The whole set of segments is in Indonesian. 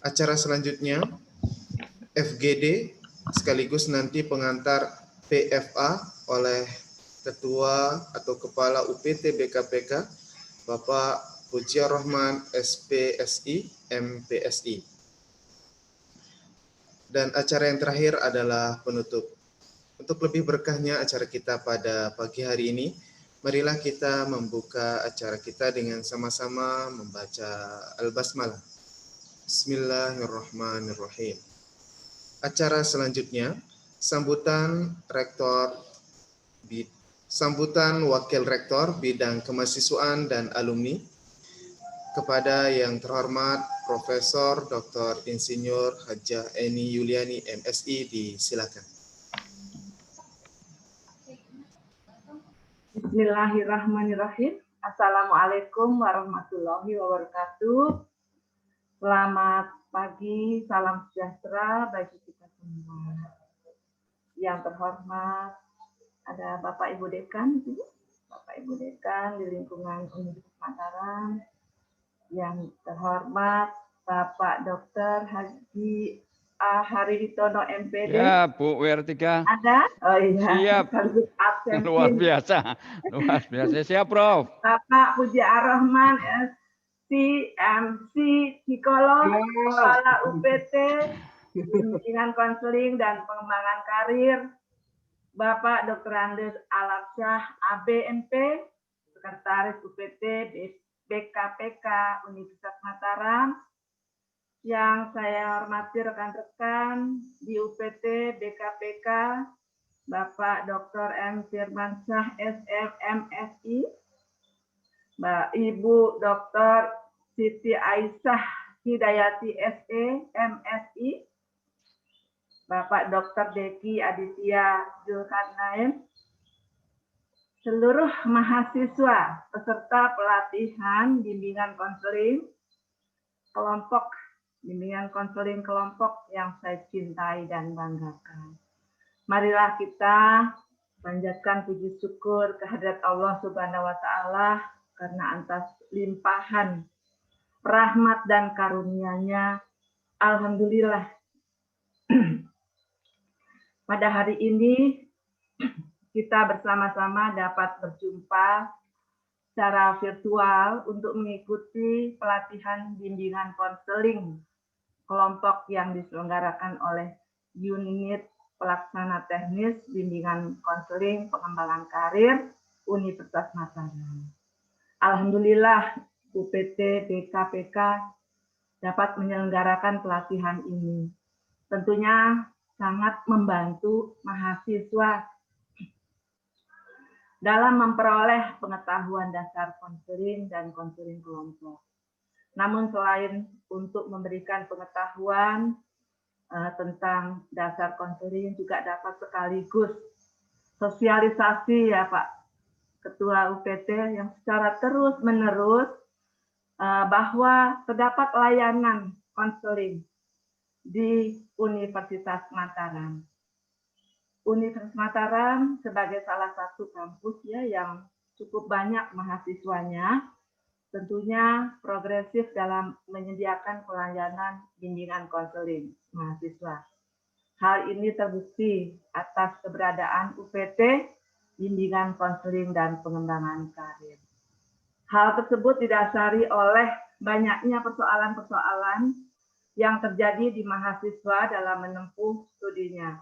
Acara selanjutnya FGD sekaligus nanti pengantar PFA oleh Ketua atau Kepala UPT BKPK Bapak Pujiar Rahman SPSI MPSI. Dan acara yang terakhir adalah penutup. Untuk lebih berkahnya acara kita pada pagi hari ini, marilah kita membuka acara kita dengan sama-sama membaca Al-Basmalah. Bismillahirrahmanirrahim. Acara selanjutnya, sambutan Wakil Rektor Bidang Kemahasiswaan dan Alumni kepada yang terhormat Profesor Dr. Insinyur Hajah Eni Yuliani MSI, disilakan. Bismillahirrahmanirrahim. Assalamualaikum warahmatullahi wabarakatuh. Selamat pagi, salam sejahtera bagi kita semua. Yang terhormat ada Bapak Ibu Dekan, Bapak Ibu Dekan di lingkungan Universitas Mataram. Yang terhormat Bapak Dr. Haji Hariditono MPD. Ya, Bu Wertika. Ada? Oh iya. Siap. Luar biasa. Luar biasa. Siap, Prof. Bapak Pujiar Rahman MC Psikolog, Kepala UPT, Bimbingan Konseling dan Pengembangan Karir. Bapak Dr. Andes Alamsyah ABMP, Sekretaris UPT BKPK Universitas Mataram. Yang saya hormati rekan-rekan di UPT BKPK, Bapak Dr. M. Firmansyah SM MSI, Mbak Ibu Dr. Siti Aisyah Hidayati SE MSI, Bapak Dr. Deki Aditya Zulkarnain, seluruh mahasiswa peserta pelatihan bimbingan konseling kelompok bimbingan konseling kelompok yang saya cintai dan banggakan. Marilah kita panjatkan puji syukur kehadirat Allah Subhanahu wa Ta'ala karena atas limpahan rahmat dan karunia-Nya. Alhamdulillah. Pada hari ini kita bersama-sama dapat berjumpa secara virtual untuk mengikuti pelatihan bimbingan konseling kelompok yang diselenggarakan oleh Unit Pelaksana Teknis Bimbingan Konseling Pengembangan Karir Universitas Mataram. Alhamdulillah UPT BKPK dapat menyelenggarakan pelatihan ini. Tentunya sangat membantu mahasiswa dalam memperoleh pengetahuan dasar konseling dan konseling kelompok. Namun selain untuk memberikan pengetahuan tentang dasar konseling, juga dapat sekaligus sosialisasi ya Pak Ketua UPT yang secara terus-menerus bahwa terdapat layanan konseling di Universitas Mataram. Universitas Mataram sebagai salah satu kampus ya yang cukup banyak mahasiswanya, tentunya progresif dalam menyediakan pelayanan bimbingan konseling mahasiswa. Hal ini terbukti atas keberadaan UPT, bimbingan konseling dan pengembangan karir. Hal tersebut didasari oleh banyaknya persoalan-persoalan yang terjadi di mahasiswa dalam menempuh studinya,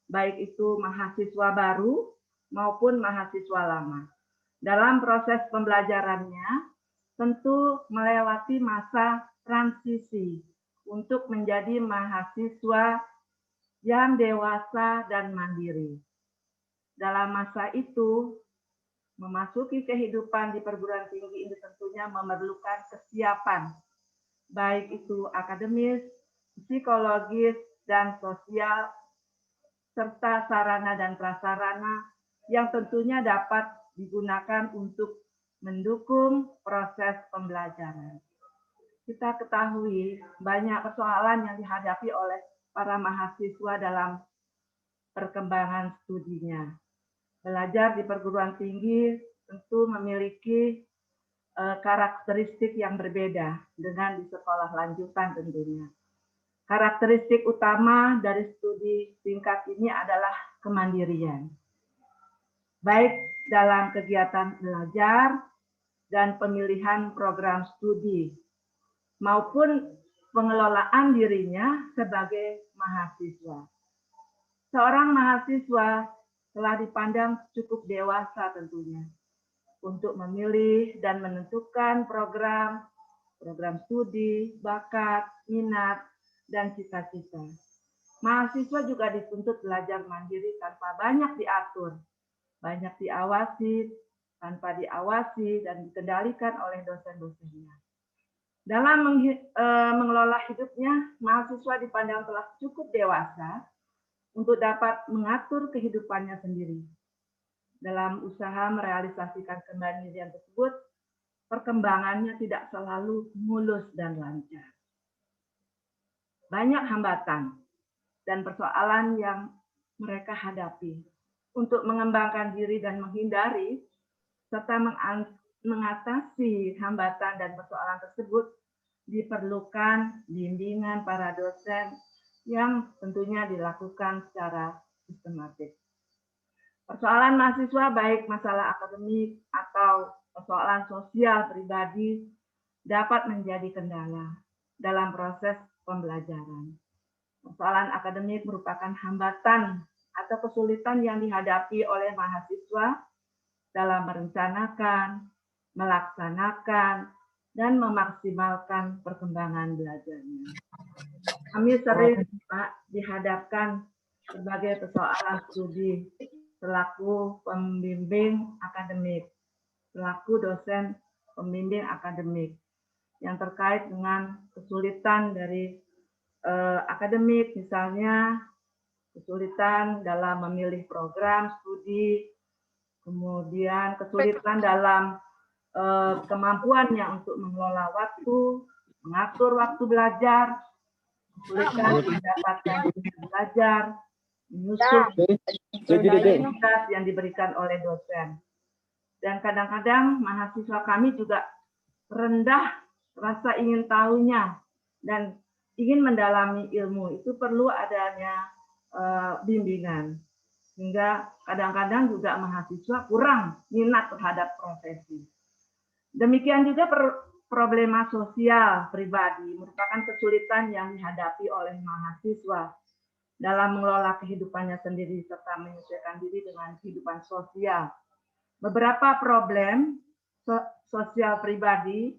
baik itu mahasiswa baru maupun mahasiswa lama. Dalam proses pembelajarannya, tentu melewati masa transisi untuk menjadi mahasiswa yang dewasa dan mandiri. Dalam masa itu, memasuki kehidupan di perguruan tinggi ini tentunya memerlukan kesiapan, baik itu akademis, psikologis, dan sosial, serta sarana dan prasarana yang tentunya dapat digunakan untuk mendukung proses pembelajaran. Kita ketahui banyak persoalan yang dihadapi oleh para mahasiswa dalam perkembangan studinya. Belajar di perguruan tinggi tentu memiliki karakteristik yang berbeda dengan di sekolah lanjutan tentunya. Karakteristik utama dari studi singkat ini adalah kemandirian, baik dalam kegiatan belajar dan pemilihan program studi, maupun pengelolaan dirinya sebagai mahasiswa. Seorang mahasiswa telah dipandang cukup dewasa tentunya untuk memilih dan menentukan program studi, bakat, minat, dan cita-cita. Mahasiswa juga dituntut belajar mandiri tanpa banyak diatur, banyak diawasi, tanpa diawasi dan dikendalikan oleh dosen-dosennya. Dalam mengelola hidupnya, mahasiswa dipandang telah cukup dewasa untuk dapat mengatur kehidupannya sendiri. Dalam usaha merealisasikan kemandirian tersebut, perkembangannya tidak selalu mulus dan lancar. Banyak hambatan dan persoalan yang mereka hadapi. Untuk mengembangkan diri dan menghindari, serta mengatasi hambatan dan persoalan tersebut, diperlukan bimbingan para dosen yang tentunya dilakukan secara sistematis. Persoalan mahasiswa baik masalah akademik atau persoalan sosial pribadi dapat menjadi kendala dalam proses pembelajaran. Persoalan akademik merupakan hambatan atau kesulitan yang dihadapi oleh mahasiswa dalam merencanakan, melaksanakan, dan memaksimalkan perkembangan belajarnya. Kami sering dihadapkan sebagai persoalan studi selaku pembimbing akademik, selaku dosen pembimbing akademik yang terkait dengan kesulitan dari akademik, misalnya kesulitan dalam memilih program studi, kemudian kesulitan dalam kemampuannya untuk mengelola waktu, mengatur waktu belajar, kesulitan mendapatkan belajar, menyusun tugas yang diberikan oleh dosen. Dan kadang-kadang mahasiswa kami juga rendah rasa ingin tahunya dan ingin mendalami ilmu, itu perlu adanya bimbingan. Sehingga kadang-kadang juga mahasiswa kurang minat terhadap profesi. Demikian juga problema sosial pribadi merupakan kesulitan yang dihadapi oleh mahasiswa dalam mengelola kehidupannya sendiri serta menyesuaikan diri dengan kehidupan sosial. Beberapa problem sosial pribadi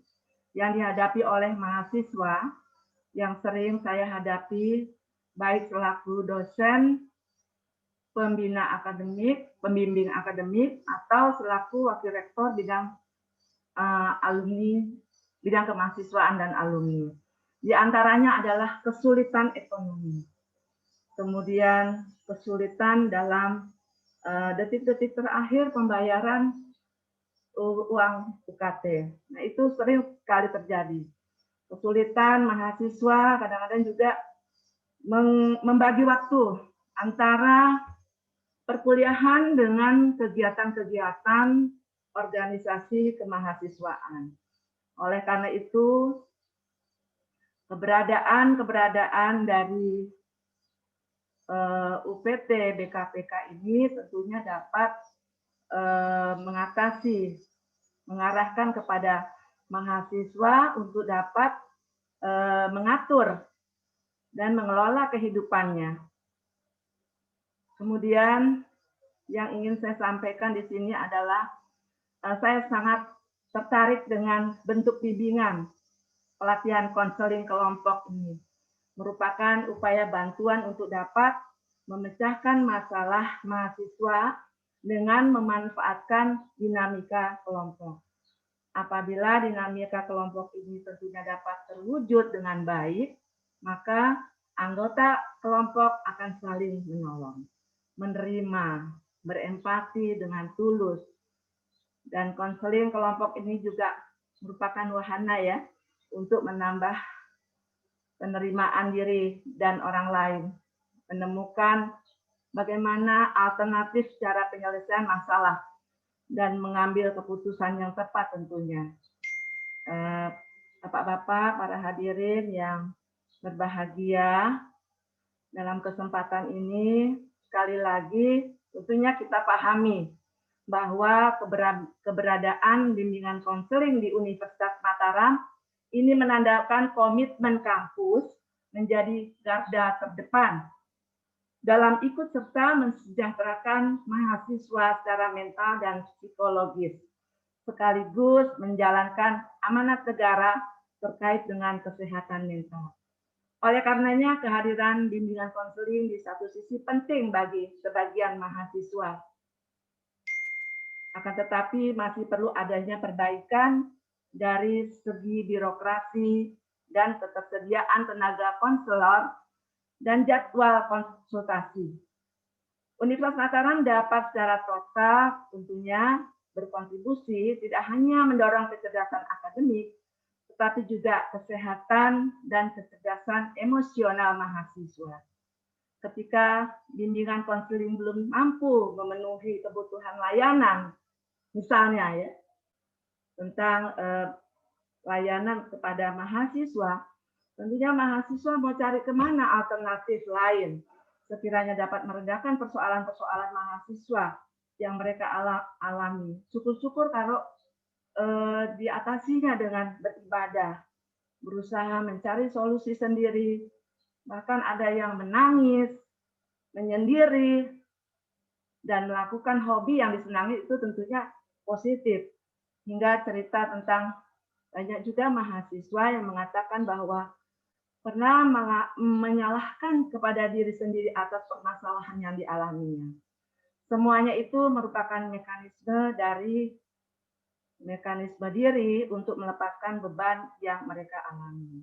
yang dihadapi oleh mahasiswa yang sering saya hadapi baik selaku dosen, pembina akademik, pembimbing akademik, atau selaku wakil rektor bidang alumni, bidang kemahasiswaan dan alumni. Di antaranya adalah kesulitan ekonomi, kemudian kesulitan dalam detik-detik terakhir pembayaran uang UKT. Nah, itu sering sekali terjadi. Kesulitan mahasiswa kadang-kadang juga membagi waktu antara perkuliahan dengan kegiatan-kegiatan organisasi kemahasiswaan. Oleh karena itu, keberadaan dari UPT BKPK ini tentunya dapat mengarahkan kepada mahasiswa untuk dapat mengatur dan mengelola kehidupannya. Kemudian yang ingin saya sampaikan di sini adalah saya sangat tertarik dengan bentuk bimbingan pelatihan konseling kelompok ini. Merupakan upaya bantuan untuk dapat memecahkan masalah mahasiswa dengan memanfaatkan dinamika kelompok. Apabila dinamika kelompok ini tentunya dapat terwujud dengan baik, maka anggota kelompok akan saling menolong, menerima, berempati dengan tulus. Dan konseling kelompok ini juga merupakan wahana ya untuk menambah penerimaan diri dan orang lain, menemukan bagaimana alternatif cara penyelesaian masalah dan mengambil keputusan yang tepat tentunya. Bapak-bapak, para hadirin yang berbahagia, dalam kesempatan ini sekali lagi tentunya kita pahami bahwa keberadaan bimbingan konseling di Universitas Mataram ini menandakan komitmen kampus menjadi garda terdepan dalam ikut serta mensejahterakan mahasiswa secara mental dan psikologis, sekaligus menjalankan amanat negara terkait dengan kesehatan mental. Oleh karenanya, kehadiran bimbingan konseling di satu sisi penting bagi sebagian mahasiswa. Akan tetapi masih perlu adanya perbaikan dari segi birokrasi dan ketersediaan tenaga konselor dan jadwal konsultasi. Universitas Mataram dapat secara total tentunya berkontribusi tidak hanya mendorong kecerdasan akademik, tetapi juga kesehatan dan kecerdasan emosional mahasiswa. Ketika bimbingan konseling belum mampu memenuhi kebutuhan layanan, misalnya ya, tentang layanan kepada mahasiswa, tentunya mahasiswa mau cari kemana alternatif lain, sekiranya dapat meredakan persoalan-persoalan mahasiswa yang mereka alami. Syukur-syukur kalau diatasinya dengan beribadah, berusaha mencari solusi sendiri, bahkan ada yang menangis, menyendiri, dan melakukan hobi yang disenangi itu tentunya positif. Hingga cerita tentang banyak juga mahasiswa yang mengatakan bahwa pernah menyalahkan kepada diri sendiri atas permasalahan yang dialaminya. Semuanya itu merupakan mekanisme diri untuk melepaskan beban yang mereka alami.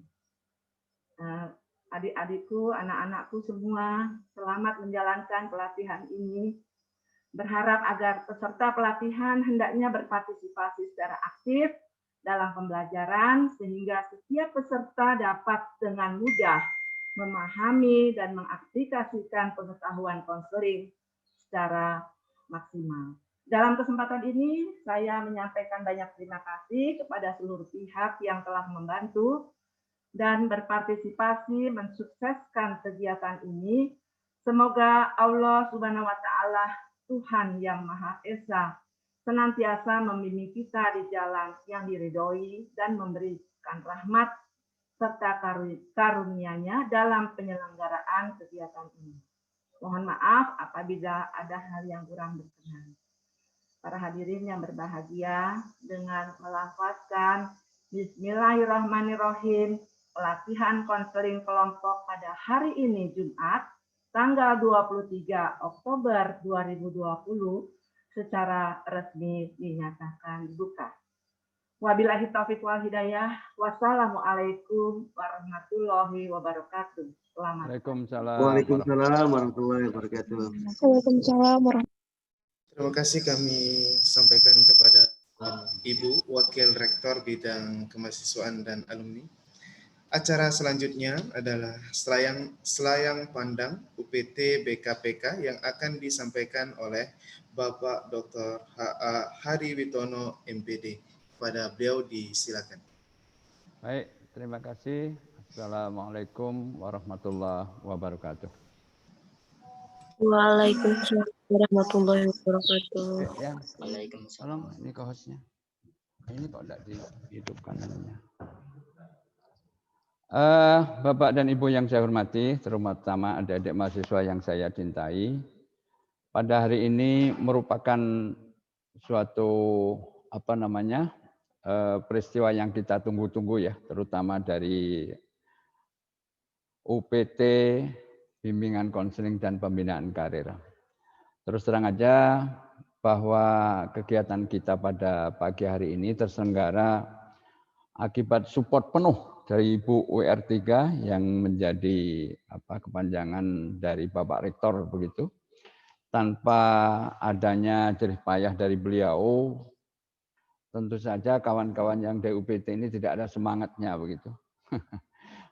Adik-adikku, anak-anakku semua, selamat menjalankan pelatihan ini. Berharap agar peserta pelatihan hendaknya berpartisipasi secara aktif dalam pembelajaran sehingga setiap peserta dapat dengan mudah memahami dan mengaplikasikan pengetahuan konseling secara maksimal. Dalam kesempatan ini saya menyampaikan banyak terima kasih kepada seluruh pihak yang telah membantu dan berpartisipasi mensukseskan kegiatan ini. Semoga Allah Subhanahu wa Ta'ala, Tuhan yang Maha Esa, senantiasa membimbing kita di jalan yang diridhoi dan memberikan rahmat serta karunia-Nya dalam penyelenggaraan kegiatan ini. Mohon maaf apabila ada hal yang kurang berkenan. Para hadirin yang berbahagia, dengan melafazkan Bismillahirrahmanirrahim, pelatihan konseling kelompok pada hari ini Jumat, tanggal 23 Oktober 2020 secara resmi dinyatakan dibuka. Wabillahi taufiq wal hidayah. Wassalamualaikum warahmatullahi wabarakatuh. Selamat. Waalaikumsalam warahmatullahi wabarakatuh. Waalaikumsalam warahmatullahi. Terima kasih kami sampaikan kepada Ibu Wakil Rektor Bidang Kemahasiswaan dan Alumni. Acara selanjutnya adalah selayang pandang UPT BKPK yang akan disampaikan oleh Bapak Dr. H.A. Hari Witono MPD. Kepada beliau disilakan. Baik, terima kasih. Assalamualaikum warahmatullahi wabarakatuh. Waalaikumsalam warahmatullahi wabarakatuh. Ya, tolong ini ke hostnya. Ini kok tidak dihidupkan namanya. Bapak dan Ibu yang saya hormati, terutama adik-adik mahasiswa yang saya cintai, pada hari ini merupakan suatu peristiwa yang kita tunggu-tunggu ya, terutama dari UPT Bimbingan Konseling dan Pembinaan Karir. Terus terang aja bahwa kegiatan kita pada pagi hari ini terselenggara akibat support penuh dari Ibu WR3 yang menjadi kepanjangan dari Bapak Rektor begitu. Tanpa adanya jerih payah dari beliau, tentu saja kawan-kawan yang dari UPT ini tidak ada semangatnya begitu.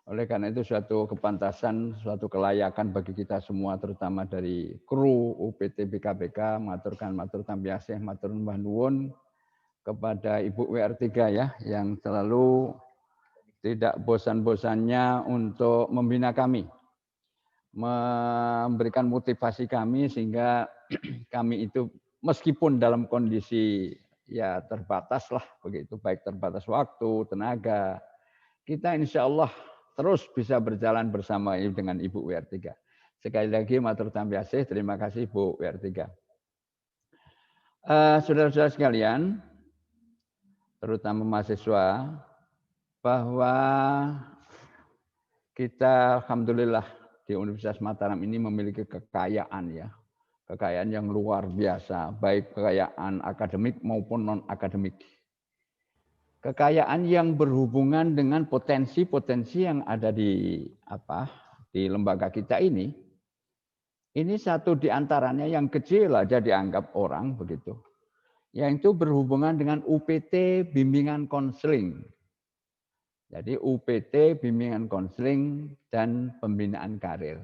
Oleh karena itu suatu kepantasan, suatu kelayakan bagi kita semua, terutama dari kru UPT BKPK, matur tambiasih, matur nuwun kepada Ibu WR3 ya, yang selalu tidak bosan-bosannya untuk membina kami, memberikan motivasi kami sehingga kami itu meskipun dalam kondisi ya terbatas lah begitu, baik terbatas waktu, tenaga, kita insya Allah terus bisa berjalan bersama dengan Ibu WR3. Sekali lagi matur tambi asih, terima kasih Bu WR3. Saudara-saudara sekalian, terutama mahasiswa, bahwa kita alhamdulillah di Universitas Mataram ini memiliki kekayaan ya, kekayaan yang luar biasa, baik kekayaan akademik maupun non-akademik. Kekayaan yang berhubungan dengan potensi-potensi yang ada di lembaga kita ini satu di antaranya yang kecil aja dianggap orang begitu, yaitu berhubungan dengan UPT bimbingan konseling. Jadi UPT bimbingan konseling dan pembinaan karir.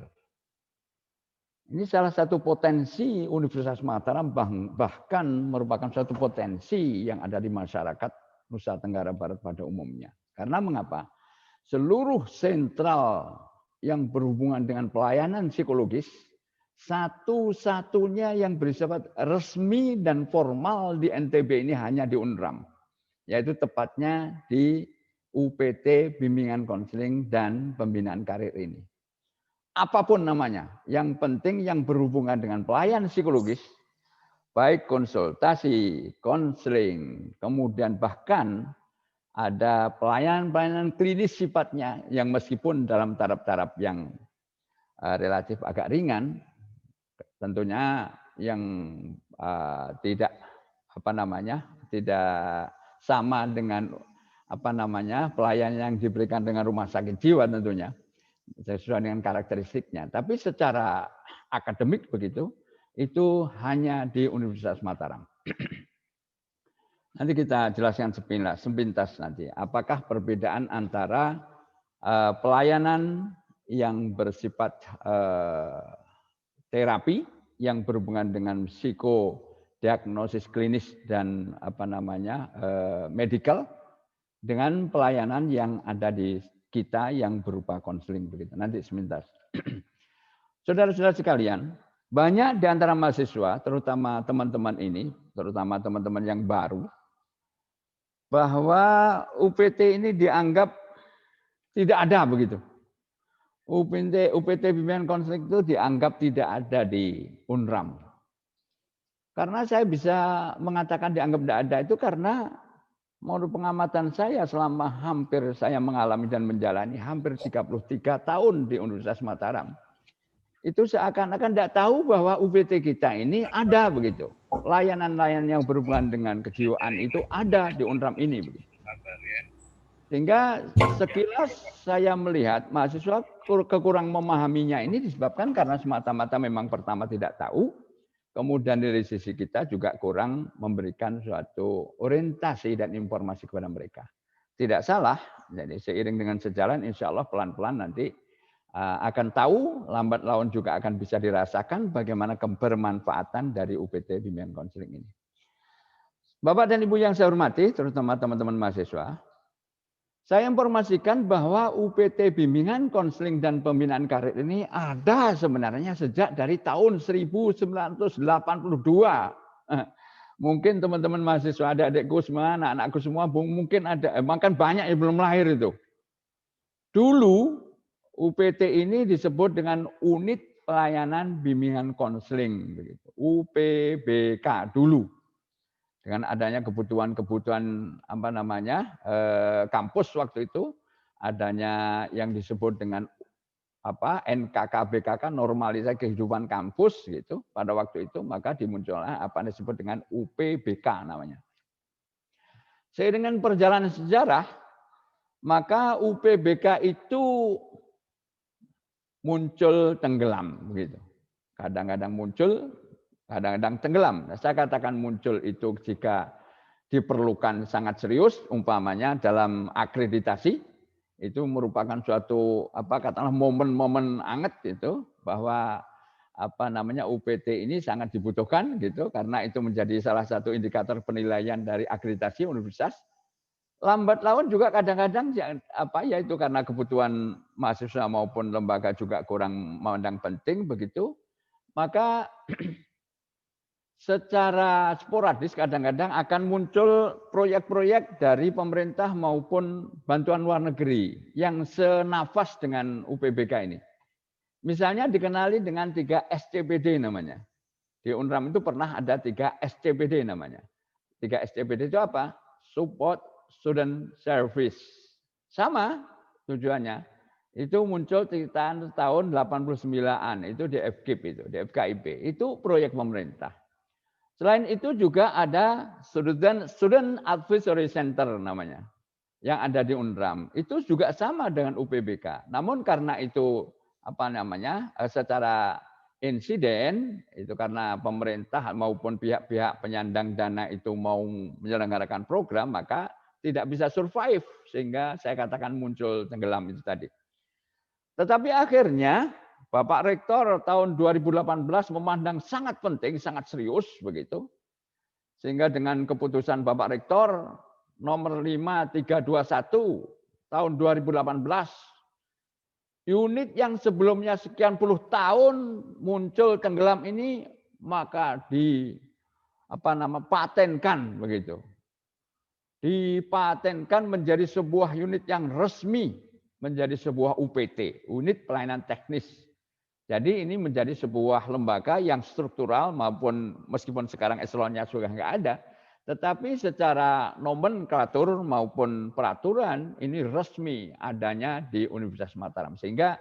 Ini salah satu potensi Universitas Mataram, bahkan merupakan suatu potensi yang ada di masyarakat Nusa Tenggara Barat pada umumnya. Karena mengapa? Seluruh sentral yang berhubungan dengan pelayanan psikologis, satu-satunya yang bersifat resmi dan formal di NTB ini hanya di UNRAM, yaitu tepatnya di UPT bimbingan konseling dan pembinaan karir ini. Apapun namanya, yang penting yang berhubungan dengan pelayanan psikologis, baik konsultasi, konseling, kemudian bahkan ada pelayanan-pelayanan klinis sifatnya yang meskipun dalam taraf-taraf yang relatif agak ringan, tentunya yang tidak sama dengan pelayanan yang diberikan dengan rumah sakit jiwa tentunya sesuai dengan karakteristiknya. Tapi secara akademik begitu, itu hanya di Universitas Mataram. Nanti kita jelaskan sepintas nanti. Apakah perbedaan antara pelayanan yang bersifat terapi yang berhubungan dengan psikodiagnosis klinis dan medikal dengan pelayanan yang ada di kita yang berupa konseling begitu. Nanti sepintas. Saudara-saudara sekalian, banyak di antara mahasiswa, terutama teman-teman ini, terutama teman-teman yang baru, bahwa UPT ini dianggap tidak ada begitu. UPT bimbingan konseling itu dianggap tidak ada di UNRAM. Karena saya bisa mengatakan dianggap tidak ada itu karena menurut pengamatan saya selama hampir saya mengalami dan menjalani hampir 33 tahun di Universitas Mataram. Itu seakan-akan tidak tahu bahwa UPT kita ini ada begitu. Layanan-layanan yang berhubungan dengan kejiwaan itu ada di UNRAM ini. Begitu. Sehingga sekilas saya melihat mahasiswa kekurang memahaminya ini disebabkan karena semata-mata memang pertama tidak tahu, kemudian dari sisi kita juga kurang memberikan suatu orientasi dan informasi kepada mereka. Tidak salah, jadi seiring dengan sejalan insya Allah pelan-pelan nanti akan tahu, lambat laun juga akan bisa dirasakan bagaimana kebermanfaatan dari UPT bimbingan konseling ini. Bapak dan Ibu yang saya hormati, terutama teman-teman mahasiswa, saya informasikan bahwa UPT bimbingan konseling dan pembinaan karir ini ada sebenarnya sejak dari tahun 1982. Mungkin teman-teman mahasiswa, adik-adikku semua, anak-anakku semua, mungkin ada, bahkan banyak yang belum lahir itu. Dulu UPT ini disebut dengan Unit Pelayanan Bimbingan Konseling, UPBK dulu. Dengan adanya kebutuhan kampus waktu itu, adanya yang disebut dengan NKKBKK, normalisasi kehidupan kampus gitu. Pada waktu itu maka dimuncullah apa yang disebut dengan UPBK namanya. Seiring dengan perjalanan sejarah, maka UPBK itu muncul tenggelam begitu. Kadang-kadang muncul, kadang-kadang tenggelam. Saya katakan muncul itu jika diperlukan sangat serius, umpamanya dalam akreditasi, itu merupakan suatu katakanlah momen-momen hangat gitu, bahwa UPT ini sangat dibutuhkan gitu, karena itu menjadi salah satu indikator penilaian dari akreditasi universitas. Lambat laun juga kadang-kadang ya itu karena kebutuhan mahasiswa maupun lembaga juga kurang memandang penting begitu. Maka secara sporadis kadang-kadang akan muncul proyek-proyek dari pemerintah maupun bantuan luar negeri yang senafas dengan UPBK ini. Misalnya dikenali dengan 3 SCPD namanya. Di UNRAM itu pernah ada 3 SCPD namanya. 3 SCPD itu apa? Support Student Service. Sama tujuannya. Itu muncul tahun 89-an. Itu di FKIP itu, di FKIP. Itu proyek pemerintah. Selain itu juga ada Student Advisory Center namanya. Yang ada di UNRAM. Itu juga sama dengan UPBK. Namun karena itu secara insiden, itu karena pemerintah maupun pihak-pihak penyandang dana itu mau menyelenggarakan program, maka tidak bisa survive. Sehingga saya katakan muncul tenggelam itu tadi. Tetapi akhirnya Bapak Rektor tahun 2018 memandang sangat penting, sangat serius begitu. Sehingga dengan keputusan Bapak Rektor nomor 5321 tahun 2018, unit yang sebelumnya sekian puluh tahun muncul tenggelam ini maka patenkan begitu. Dipatenkan menjadi sebuah unit yang resmi, menjadi sebuah UPT, unit pelayanan teknis. Jadi ini menjadi sebuah lembaga yang struktural maupun meskipun sekarang eselonnya sudah nggak ada, tetapi secara nomenklatur maupun peraturan ini resmi adanya di Universitas Mataram. Sehingga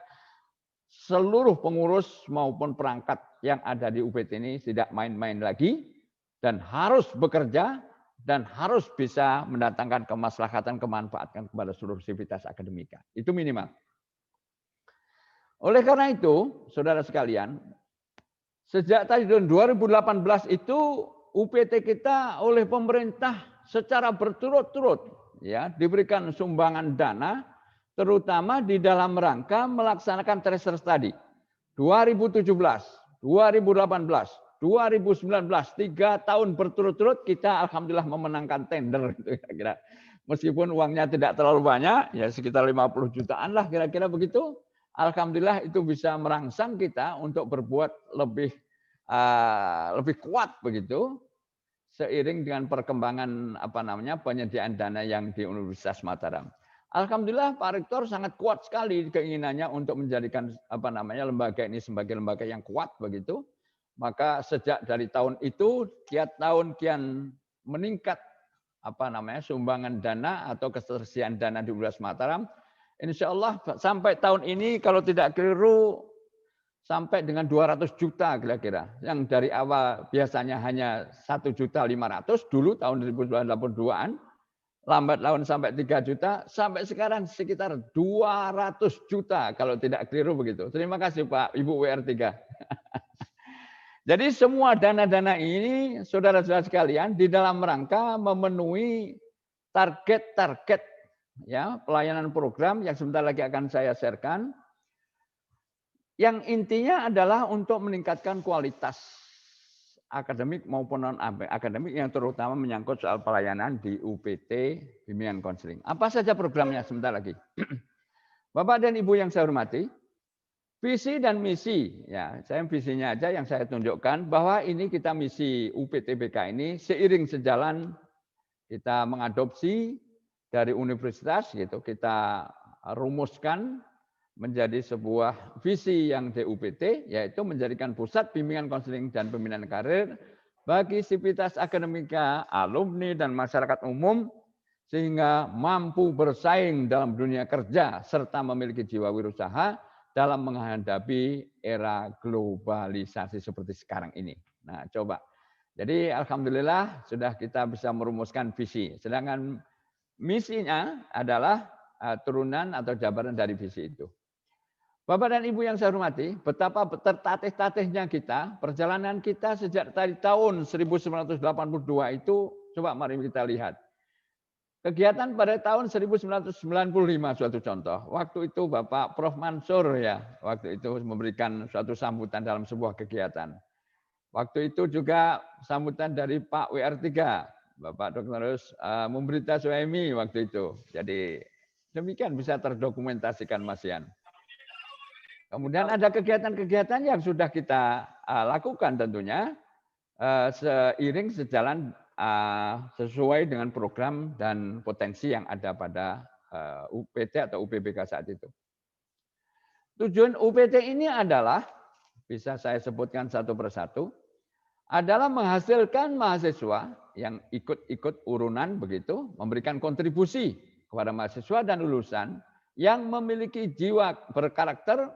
seluruh pengurus maupun perangkat yang ada di UPT ini tidak main-main lagi dan harus bekerja dan harus bisa mendatangkan kemaslahatan, kemanfaatan kepada seluruh sivitas akademika. Itu minimal. Oleh karena itu, saudara sekalian, sejak tahun 2018 itu UPT kita oleh pemerintah secara berturut-turut ya diberikan sumbangan dana, terutama di dalam rangka melaksanakan tracer study 2017, 2018, 2019, 3 tahun berturut-turut kita alhamdulillah memenangkan tender kira-kira. Meskipun uangnya tidak terlalu banyak, ya sekitar 50 jutaan lah kira-kira begitu. Alhamdulillah itu bisa merangsang kita untuk berbuat lebih kuat begitu seiring dengan perkembangan penyediaan dana yang di Universitas Mataram. Alhamdulillah Pak Rektor sangat kuat sekali keinginannya untuk menjadikan lembaga ini sebagai lembaga yang kuat begitu. Maka sejak dari tahun itu tiap tahun kian meningkat sumbangan dana atau ketersediaan dana di Universitas Mataram. Insya Allah sampai tahun ini kalau tidak keliru sampai dengan 200 juta kira-kira. Yang dari awal biasanya hanya 1.500.000 dulu tahun 2082-an. Lambat laun sampai 3 juta, sampai sekarang sekitar 200 juta kalau tidak keliru begitu. Terima kasih Pak, Ibu WR3. Jadi semua dana-dana ini, saudara-saudara sekalian, di dalam rangka memenuhi target-target ya pelayanan program yang sebentar lagi akan saya sharekan. Yang intinya adalah untuk meningkatkan kualitas akademik maupun non-akademik yang terutama menyangkut soal pelayanan di UPT Bimbingan Konseling. Apa saja programnya sebentar lagi. Bapak dan Ibu yang saya hormati, visi dan misi, ya saya visinya aja yang saya tunjukkan bahwa ini kita misi UPTBK ini seiring sejalan kita mengadopsi dari universitas gitu, kita rumuskan menjadi sebuah visi yang DUPT, yaitu menjadikan pusat bimbingan konseling dan pembinaan karir bagi sivitas akademika, alumni dan masyarakat umum sehingga mampu bersaing dalam dunia kerja serta memiliki jiwa wirausaha dalam menghadapi era globalisasi seperti sekarang ini. Nah, coba. Jadi alhamdulillah sudah kita bisa merumuskan visi. Sedangkan misinya adalah turunan atau jabaran dari visi itu. Bapak dan Ibu yang saya hormati, betapa tertatih-tatihnya kita, perjalanan kita sejak dari tahun 1982 itu, coba mari kita lihat. Kegiatan pada tahun 1995 suatu contoh. Waktu itu Bapak Prof. Mansur ya, waktu itu memberikan suatu sambutan dalam sebuah kegiatan. Waktu itu juga sambutan dari Pak WR3, Bapak Dr. harus memberita Suhaimi waktu itu. Jadi demikian bisa terdokumentasikan Mas Yan. Kemudian ada kegiatan-kegiatan yang sudah kita lakukan tentunya seiring sejalan sesuai dengan program dan potensi yang ada pada UPT atau UPBK saat itu. Tujuan UPT ini adalah, bisa saya sebutkan satu persatu, adalah menghasilkan mahasiswa yang ikut-ikut urunan begitu, memberikan kontribusi kepada mahasiswa dan lulusan yang memiliki jiwa berkarakter,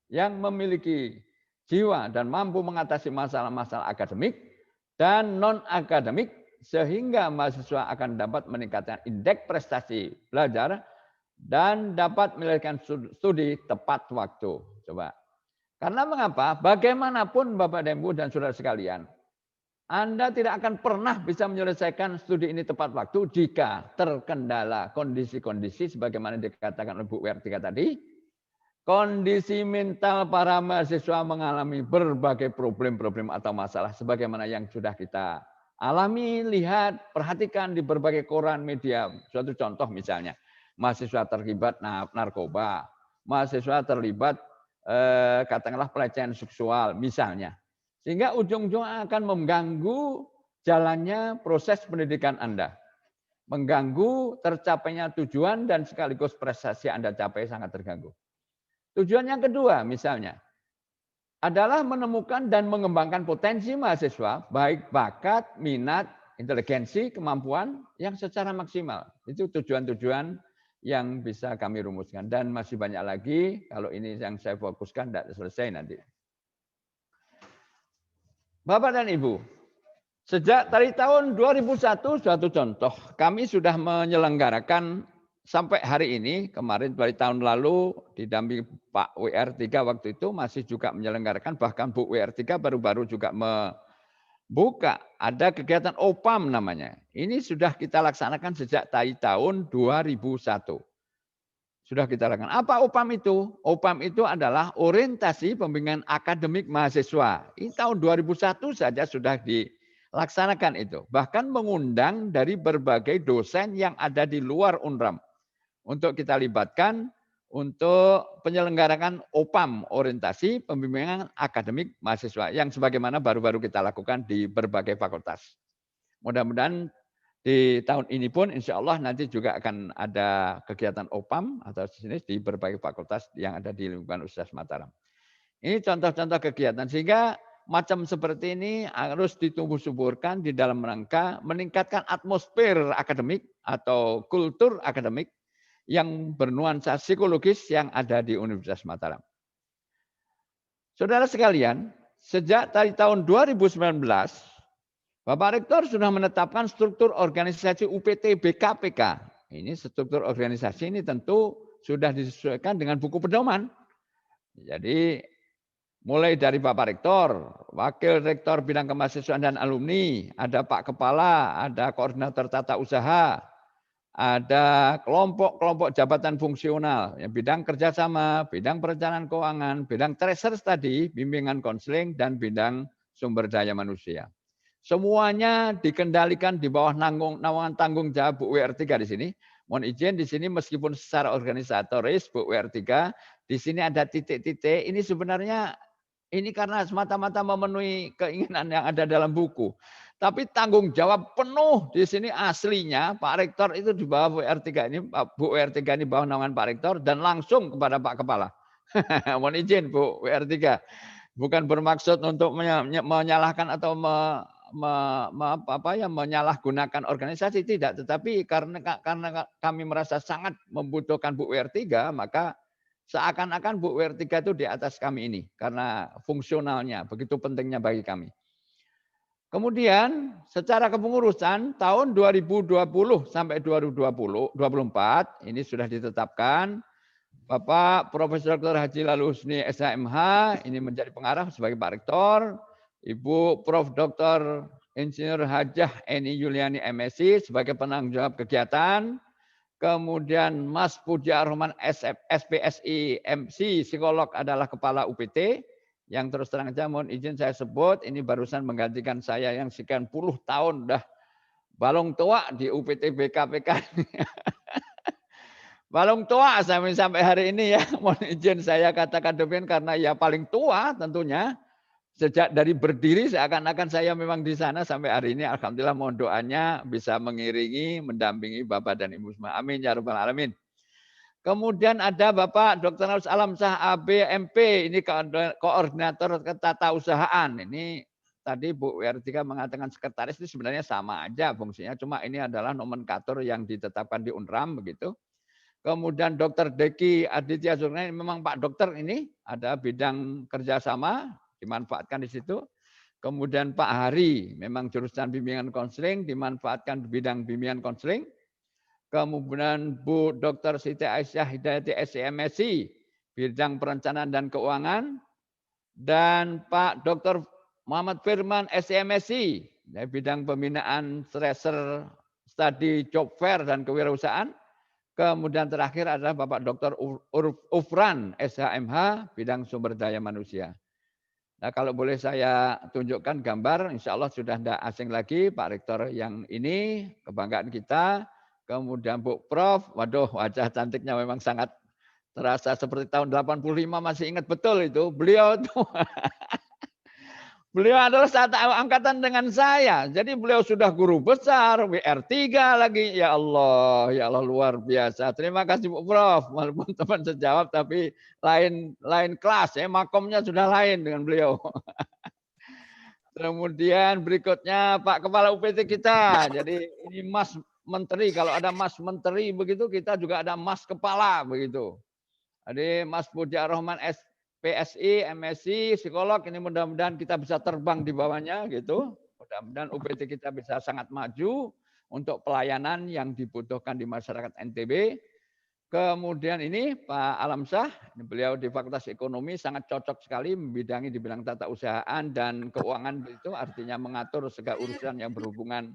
yang memiliki jiwa dan mampu mengatasi masalah-masalah akademik dan non-akademik, sehingga mahasiswa akan dapat meningkatkan indeks prestasi belajar dan dapat menyelesaikan studi tepat waktu. Coba. Karena mengapa? Bagaimanapun Bapak dan Ibu dan saudara sekalian, Anda tidak akan pernah bisa menyelesaikan studi ini tepat waktu jika terkendala kondisi-kondisi sebagaimana dikatakan oleh Bu Wertika tadi. Kondisi mental para mahasiswa mengalami berbagai problem-problem atau masalah sebagaimana yang sudah kita alami, lihat, perhatikan di berbagai koran media. Suatu contoh misalnya, mahasiswa terlibat narkoba, mahasiswa terlibat katakanlah pelecehan seksual misalnya. Sehingga ujung-ujungnya akan mengganggu jalannya proses pendidikan Anda. Mengganggu tercapainya tujuan dan sekaligus prestasi Anda capai sangat terganggu. Tujuan yang kedua misalnya adalah menemukan dan mengembangkan potensi mahasiswa, baik bakat, minat, inteligensi, kemampuan yang secara maksimal. Itu tujuan-tujuan yang bisa kami rumuskan. Dan masih banyak lagi, kalau ini yang saya fokuskan tidak selesai nanti. Bapak dan Ibu, sejak dari tahun 2001, suatu contoh, kami sudah menyelenggarakan sampai hari ini, kemarin dari tahun lalu didampingi Pak WR3 waktu itu masih juga menyelenggarakan, bahkan Bu WR3 baru-baru juga membuka, ada kegiatan OPAM namanya. Ini sudah kita laksanakan sejak tahun 2001. Sudah kita lakukan. Apa OPAM itu? OPAM itu adalah orientasi pembimbingan akademik mahasiswa. Ini tahun 2001 saja sudah dilaksanakan itu. Bahkan mengundang dari berbagai dosen yang ada di luar UNRAM. Untuk kita libatkan untuk penyelenggaraan OPAM, orientasi pembimbingan akademik mahasiswa, yang sebagaimana baru-baru kita lakukan di berbagai fakultas. Mudah-mudahan di tahun ini pun insya Allah nanti juga akan ada kegiatan OPAM atau jenis di berbagai fakultas yang ada di lingkungan Universitas Mataram. Ini contoh-contoh kegiatan, sehingga macam seperti ini harus ditumbuh-suburkan di dalam rangka meningkatkan atmosfer akademik atau kultur akademik yang bernuansa psikologis yang ada di Universitas Mataram. Saudara sekalian, sejak dari tahun 2019, Bapak Rektor sudah menetapkan struktur organisasi UPT BKPK. Ini struktur organisasi ini tentu sudah disesuaikan dengan buku pedoman. Jadi mulai dari Bapak Rektor, Wakil Rektor Bidang Kemahasiswaan dan Alumni, ada Pak Kepala, ada Koordinator Tata Usaha, ada kelompok-kelompok jabatan fungsional, yang bidang kerjasama, bidang perencanaan keuangan, bidang treasures tadi, bimbingan konseling, dan bidang sumber daya manusia. Semuanya dikendalikan di bawah naungan tanggung jawab Bu WR3 di sini. Mohon izin di sini meskipun secara organisatoris Bu WR3, di sini ada titik-titik, ini sebenarnya ini karena semata-mata memenuhi keinginan yang ada dalam buku. Tapi tanggung jawab penuh di sini aslinya Pak Rektor itu di bawah WR3 ini, Bu WR3 ini bawah naungan Pak Rektor dan langsung kepada Pak Kepala. Mohon izin Bu WR3, bukan bermaksud untuk menyalahkan atau menyalahgunakan organisasi, tidak, tetapi karena kami merasa sangat membutuhkan Bu WR3, maka seakan-akan Bu WR3 itu di atas kami ini karena fungsionalnya begitu pentingnya bagi kami. Kemudian secara kepengurusan tahun 2020 sampai 2024 ini sudah ditetapkan Bapak Profesor Dr. Haji Lalu Husni SHMH ini menjadi pengarah sebagai Pak Rektor, Ibu Prof. Dr. Insinyur Hajah Eni Yuliani MSc sebagai penanggung jawab kegiatan, kemudian Mas Puji Arroman SPSI MC psikolog adalah Kepala UPT. Yang terus terang saja mohon izin saya sebut, ini barusan menggantikan saya yang sekian puluh tahun dah balong tua di UPT BKPK. Balong tua sampai hari ini ya. Mohon izin saya katakan demikian karena ya paling tua tentunya. Sejak dari berdiri seakan-akan saya memang di sana sampai hari ini. Alhamdulillah mohon doanya bisa mengiringi, mendampingi Bapak dan Ibu semua. Amin ya rabbal alamin. Kemudian ada Bapak Dr. Naus Alamsyah ABMP, ini koordinator tata usahaan. Ini tadi Bu Wertika mengatakan sekretaris, itu sebenarnya sama aja fungsinya, cuma ini adalah nomenklatur yang ditetapkan di UNRAM begitu. Kemudian Dr. Deki Aditya Zurna, memang Pak Dokter ini ada bidang kerjasama, dimanfaatkan di situ. Kemudian Pak Hari, memang jurusan bimbingan konseling, dimanfaatkan di bidang bimbingan konseling. Kemudian Bu Dr. Siti Aisyah Hidayati SMSI, bidang perencanaan dan keuangan. Dan Pak Dr. Muhammad Firman SMSI, bidang pembinaan stresser, studi job fair dan kewirausahaan. Kemudian terakhir adalah Bapak Dr. Ufran SHMH, bidang sumber daya manusia. Nah, kalau boleh saya tunjukkan gambar, insya Allah sudah tidak asing lagi Pak Rektor yang ini, kebanggaan kita. Kemudian Bu Prof, waduh wajah cantiknya memang sangat terasa seperti tahun 85, masih ingat betul itu. Beliau tuh, beliau adalah satu angkatan dengan saya. Jadi beliau sudah guru besar, WR3 lagi. Ya Allah luar biasa. Terima kasih Bu Prof. Walaupun teman sejawab tapi lain kelas ya, makomnya sudah lain dengan beliau. Kemudian berikutnya Pak Kepala UPT kita. Jadi ini Mas Menteri, kalau ada Mas Menteri begitu kita juga ada Mas Kepala begitu. Jadi Mas Budi Ar-Rahman PSI, MSI, psikolog, ini mudah-mudahan kita bisa terbang di bawahnya gitu. Mudah-mudahan UPT kita bisa sangat maju untuk pelayanan yang dibutuhkan di masyarakat NTB. Kemudian ini Pak Alamsyah, beliau di Fakultas Ekonomi sangat cocok sekali membidangi di bidang tata usahaan dan keuangan, itu artinya mengatur segala urusan yang berhubungan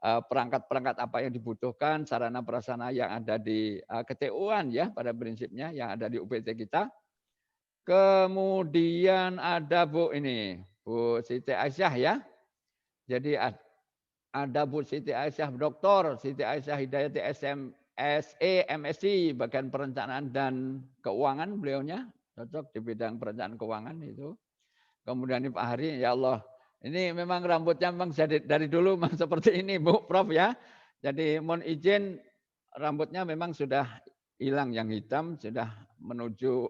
perangkat-perangkat apa yang dibutuhkan, sarana prasarana yang ada di KTU-an ya pada prinsipnya yang ada di UPT kita. Kemudian ada Bu Siti Aisyah ya. Jadi ada Bu Siti Aisyah Dr. Siti Aisyah Hidayati MSc bagian perencanaan dan keuangan, beliaunya cocok di bidang perencanaan keuangan itu. Kemudian ini Pak Hari, ya Allah, ini memang rambutnya memang dari dulu memang seperti ini Bu Prof ya. Jadi mohon izin, rambutnya memang sudah hilang yang hitam, sudah menuju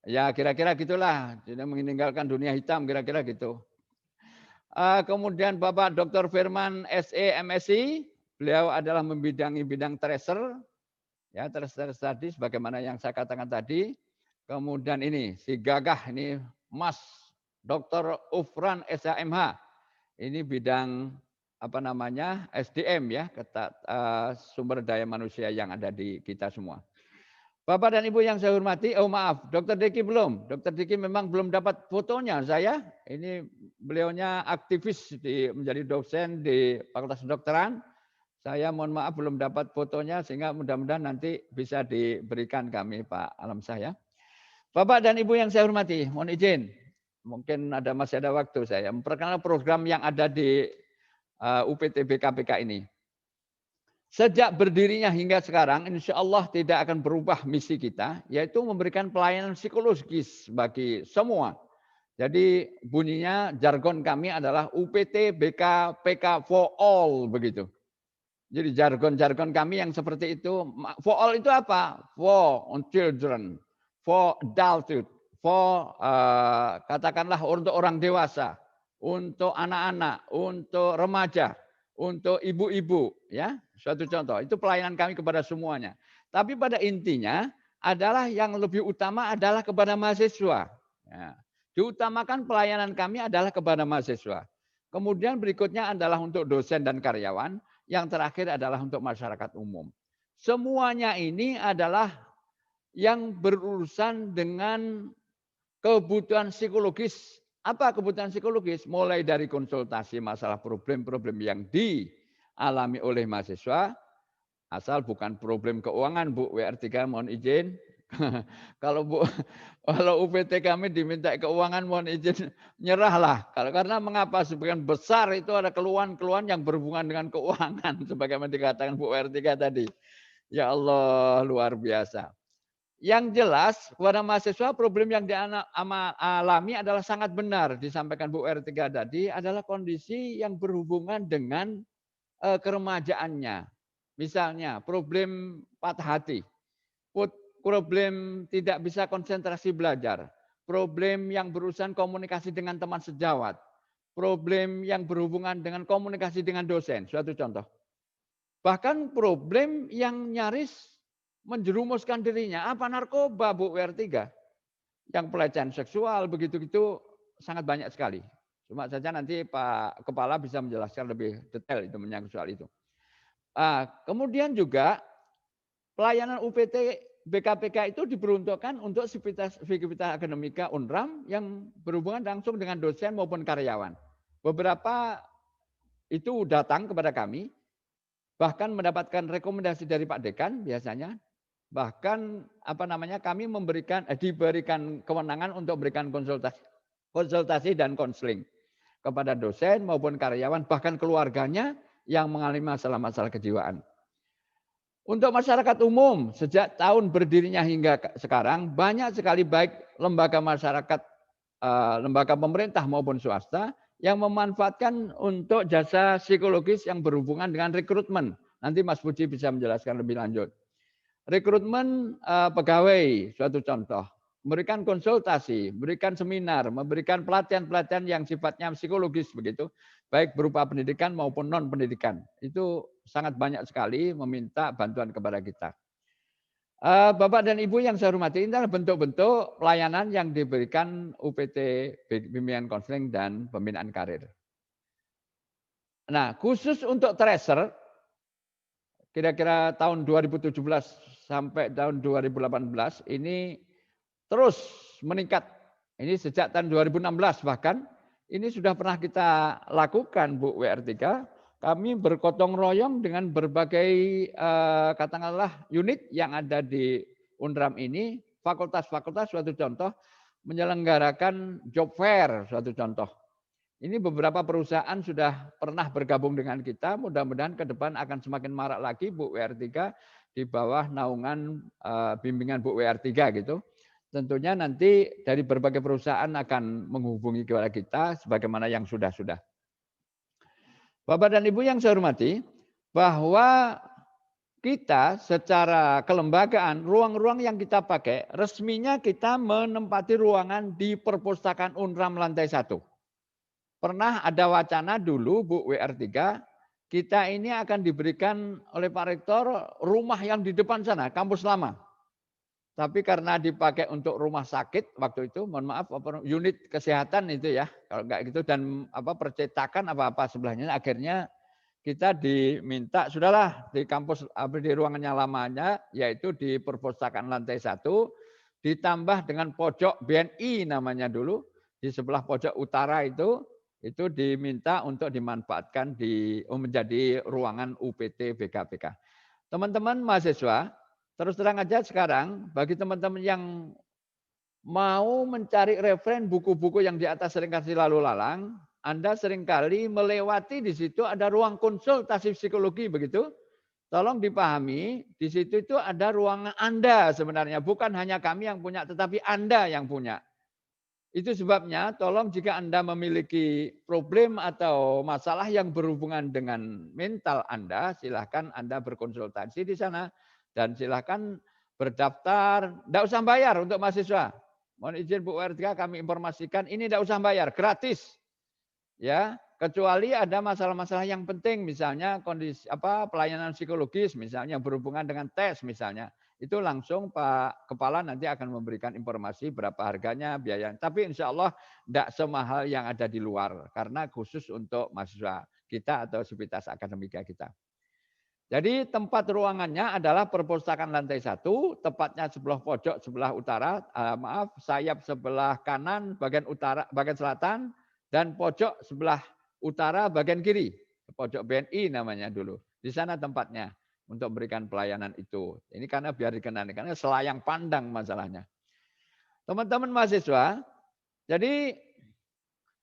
ya kira-kira gitulah, sudah meninggalkan dunia hitam kira-kira gitu. Kemudian Bapak Dr. Firman SE MSI, beliau adalah membidangi bidang tracer, ya tracer studies, bagaimana yang saya katakan tadi. Kemudian ini si gagah ini Mas Dr. Ufran SHMH, ini bidang apa namanya SDM ya, sumber daya manusia yang ada di kita semua. Bapak dan Ibu yang saya hormati, maaf, Dr. Diki belum. Dr. Diki memang belum dapat fotonya saya. Ini beliaunya aktivis menjadi dosen di Fakultas Kedokteran. Saya mohon maaf belum dapat fotonya sehingga mudah-mudahan nanti bisa diberikan kami Pak Alamsyah ya. Bapak dan Ibu yang saya hormati, mohon izin. Mungkin masih ada waktu saya memperkenalkan program yang ada di UPT BKPK ini. Sejak berdirinya hingga sekarang, insya Allah tidak akan berubah misi kita, yaitu memberikan pelayanan psikologis bagi semua. Jadi bunyinya, jargon kami adalah UPT BKPK for all, begitu. Jadi jargon-jargon kami yang seperti itu, for all itu apa? For children, for adulthood, for katakanlah untuk orang dewasa, untuk anak-anak, untuk remaja, untuk ibu-ibu, ya. Suatu contoh, itu pelayanan kami kepada semuanya. Tapi pada intinya adalah yang lebih utama adalah kepada mahasiswa. Ya. Diutamakan pelayanan kami adalah kepada mahasiswa. Kemudian berikutnya adalah untuk dosen dan karyawan. Yang terakhir adalah untuk masyarakat umum. Semuanya ini adalah yang berurusan dengan kebutuhan psikologis. Apa kebutuhan psikologis? Mulai dari konsultasi masalah problem-problem yang dialami oleh mahasiswa, asal bukan problem keuangan Bu WR3 mohon izin, Kalau UPT kami diminta keuangan mohon izin nyerahlah. Karena mengapa sebagian besar itu ada keluhan-keluhan yang berhubungan dengan keuangan sebagaimana dikatakan Bu R3 tadi. Ya Allah, luar biasa. Yang jelas kepada mahasiswa problem yang dialami adalah sangat benar disampaikan Bu R3 tadi adalah kondisi yang berhubungan dengan keremajaannya. Misalnya problem patah hati, problem tidak bisa konsentrasi belajar, problem yang berurusan komunikasi dengan teman sejawat, problem yang berhubungan dengan komunikasi dengan dosen, suatu contoh. Bahkan problem yang nyaris menjerumuskan dirinya, apa narkoba Bu WR3, yang pelecehan seksual, begitu-gitu sangat banyak sekali. Cuma saja nanti Pak Kepala bisa menjelaskan lebih detail itu menyangkut soal itu. Kemudian juga pelayanan UPT BKPK itu diperuntukkan untuk aktivitas akademika UNRAM yang berhubungan langsung dengan dosen maupun karyawan. Beberapa itu datang kepada kami, bahkan mendapatkan rekomendasi dari Pak Dekan biasanya, bahkan kami diberikan kewenangan untuk memberikan konsultasi dan konseling kepada dosen maupun karyawan, bahkan keluarganya yang mengalami masalah-masalah kejiwaan. Untuk masyarakat umum, sejak tahun berdirinya hingga sekarang, banyak sekali baik lembaga masyarakat, lembaga pemerintah maupun swasta yang memanfaatkan untuk jasa psikologis yang berhubungan dengan rekrutmen. Nanti Mas Puji bisa menjelaskan lebih lanjut. Rekrutmen pegawai, suatu contoh. Memberikan konsultasi, memberikan seminar, memberikan pelatihan-pelatihan yang sifatnya psikologis begitu, baik berupa pendidikan maupun non pendidikan. Itu sangat banyak sekali meminta bantuan kepada kita. Bapak dan Ibu yang saya hormati, ini adalah bentuk-bentuk pelayanan yang diberikan UPT Bimbingan Konseling dan Pembinaan Karir. Nah, khusus untuk tracer, kira-kira tahun 2017 sampai tahun 2018 ini terus meningkat. Ini sejak tahun 2016 bahkan ini sudah pernah kita lakukan Bu WR3. Kami bergotong royong dengan berbagai katakanlah unit yang ada di UNRAM ini, fakultas-fakultas suatu contoh menyelenggarakan job fair suatu contoh. Ini beberapa perusahaan sudah pernah bergabung dengan kita, mudah-mudahan ke depan akan semakin marak lagi Bu WR3 di bawah naungan bimbingan Bu WR3 gitu. Tentunya nanti dari berbagai perusahaan akan menghubungi kepada kita sebagaimana yang sudah-sudah. Bapak dan Ibu yang saya hormati, bahwa kita secara kelembagaan, ruang-ruang yang kita pakai, resminya kita menempati ruangan di perpustakaan UNRAM lantai 1. Pernah ada wacana dulu Bu WR3, kita ini akan diberikan oleh Pak Rektor rumah yang di depan sana, kampus lama. Tapi karena dipakai untuk rumah sakit waktu itu, mohon maaf, unit kesehatan itu ya, kalau enggak gitu, dan percetakan apa-apa sebelahnya, akhirnya kita diminta, sudahlah di kampus, di ruangannya lamanya, yaitu di perpustakaan lantai 1, ditambah dengan pojok BNI namanya dulu, di sebelah pojok utara itu diminta untuk dimanfaatkan menjadi ruangan UPT BKPK. Teman-teman mahasiswa, terus terang aja sekarang, bagi teman-teman yang mau mencari referen buku-buku yang di atas seringkali lalu lalang, Anda seringkali melewati di situ ada ruang konsultasi psikologi begitu. Tolong dipahami, di situ itu ada ruangan Anda sebenarnya, bukan hanya kami yang punya, tetapi Anda yang punya. Itu sebabnya tolong jika Anda memiliki problem atau masalah yang berhubungan dengan mental Anda, silahkan Anda berkonsultasi di sana. Dan silakan berdaftar, tidak usah bayar untuk mahasiswa. Mohon izin Bu WR3 kami informasikan ini tidak usah bayar, gratis. Ya, kecuali ada masalah-masalah yang penting, misalnya kondisi pelayanan psikologis misalnya yang berhubungan dengan tes misalnya. Itu langsung Pak Kepala nanti akan memberikan informasi berapa harganya, biaya. Tapi insya Allah tidak semahal yang ada di luar karena khusus untuk mahasiswa kita atau sivitas akademika kita. Jadi tempat ruangannya adalah perpustakaan lantai 1, tepatnya sebelah pojok sebelah utara, sayap sebelah kanan bagian utara, bagian selatan, dan pojok sebelah utara bagian kiri, pojok BNI namanya dulu. Di sana tempatnya. untuk memberikan pelayanan itu. Ini karena biar dikenali, karena selayang pandang masalahnya. Teman-teman mahasiswa, jadi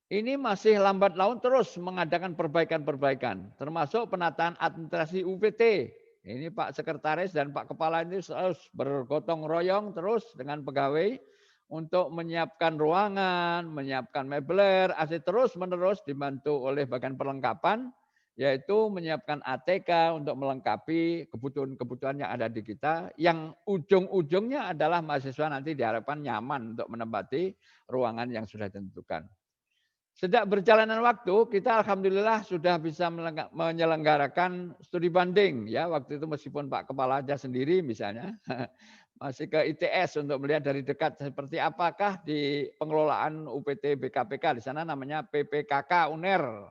ini masih lambat laun terus mengadakan perbaikan-perbaikan, termasuk penataan administrasi UPT. Ini Pak Sekretaris dan Pak Kepala ini terus bergotong royong terus dengan pegawai untuk menyiapkan ruangan, menyiapkan mebeler, AC terus-menerus dibantu oleh bagian perlengkapan, yaitu menyiapkan ATK untuk melengkapi kebutuhan-kebutuhan yang ada di kita, yang ujung-ujungnya adalah mahasiswa nanti diharapkan nyaman untuk menempati ruangan yang sudah ditentukan. Sejak berjalanan waktu, kita alhamdulillah sudah bisa menyelenggarakan studi banding. Ya, waktu itu meskipun Pak Kepala aja sendiri misalnya, masih ke ITS untuk melihat dari dekat seperti apakah di pengelolaan UPT BKPK. Di sana namanya PPKK UNER.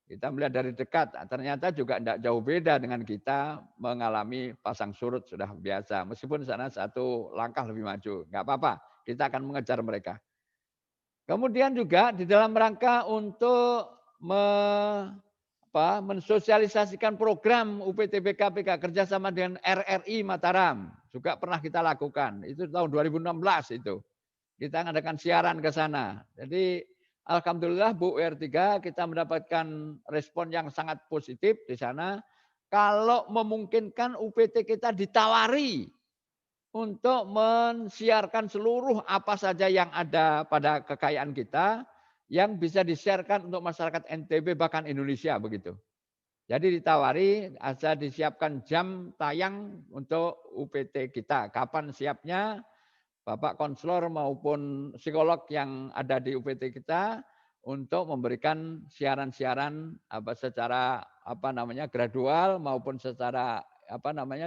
Kita melihat dari dekat, ternyata juga tidak jauh beda dengan kita mengalami pasang surut sudah biasa. Meskipun di sana satu langkah lebih maju, nggak apa-apa, kita akan mengejar mereka. Kemudian juga di dalam rangka untuk mensosialisasikan program UPT BKPK kerjasama dengan RRI Mataram juga pernah kita lakukan. Itu tahun 2016 itu. Kita ngadakan siaran ke sana. Jadi alhamdulillah Bu WR3 kita mendapatkan respon yang sangat positif di sana. Kalau memungkinkan UPT kita ditawari untuk mensiarkan seluruh apa saja yang ada pada kekayaan kita yang bisa disiarkan untuk masyarakat NTB bahkan Indonesia begitu. Jadi ditawari, asal disiapkan jam tayang untuk UPT kita. Kapan siapnya, Bapak konselor maupun psikolog yang ada di UPT kita untuk memberikan siaran-siaran secara gradual maupun secara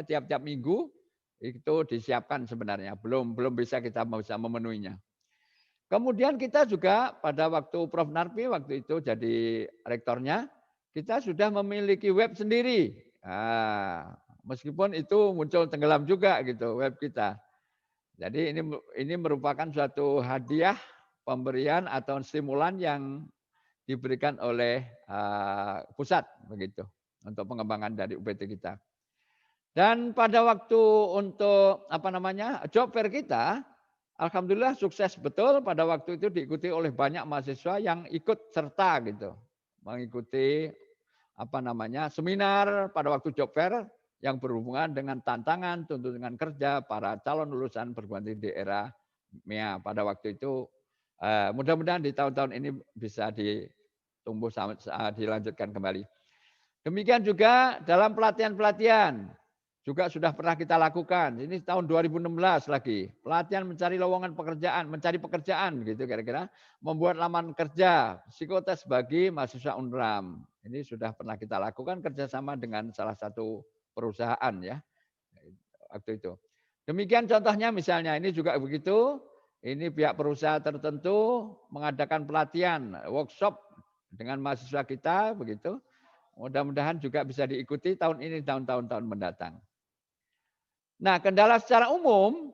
tiap-tiap minggu. Itu disiapkan sebenarnya, belum bisa kita bisa memenuhinya. Kemudian kita juga pada waktu Prof. Narpi waktu itu jadi rektornya, kita sudah memiliki web sendiri. Nah, meskipun itu muncul tenggelam juga gitu web kita. Jadi ini merupakan suatu hadiah pemberian atau stimulan yang diberikan oleh pusat begitu untuk pengembangan dari UPT kita. Dan pada waktu untuk job fair kita, alhamdulillah sukses betul. Pada waktu itu diikuti oleh banyak mahasiswa yang ikut serta gitu, mengikuti seminar pada waktu job fair yang berhubungan dengan tantangan tuntutan kerja para calon lulusan perguruan tinggi daerah MEA pada waktu itu. Mudah-mudahan di tahun-tahun ini bisa dilanjutkan kembali. Demikian juga dalam pelatihan-pelatihan. Juga sudah pernah kita lakukan. Ini tahun 2016 lagi. Pelatihan mencari lowongan pekerjaan, mencari pekerjaan gitu kira-kira. Membuat lamaran kerja, psikotes bagi mahasiswa UNRAM. Ini sudah pernah kita lakukan kerjasama dengan salah satu perusahaan ya. Waktu itu. Demikian contohnya misalnya ini juga begitu. Ini pihak perusahaan tertentu mengadakan pelatihan, workshop dengan mahasiswa kita begitu. Mudah-mudahan juga bisa diikuti tahun ini, tahun-tahun mendatang. Nah, kendala secara umum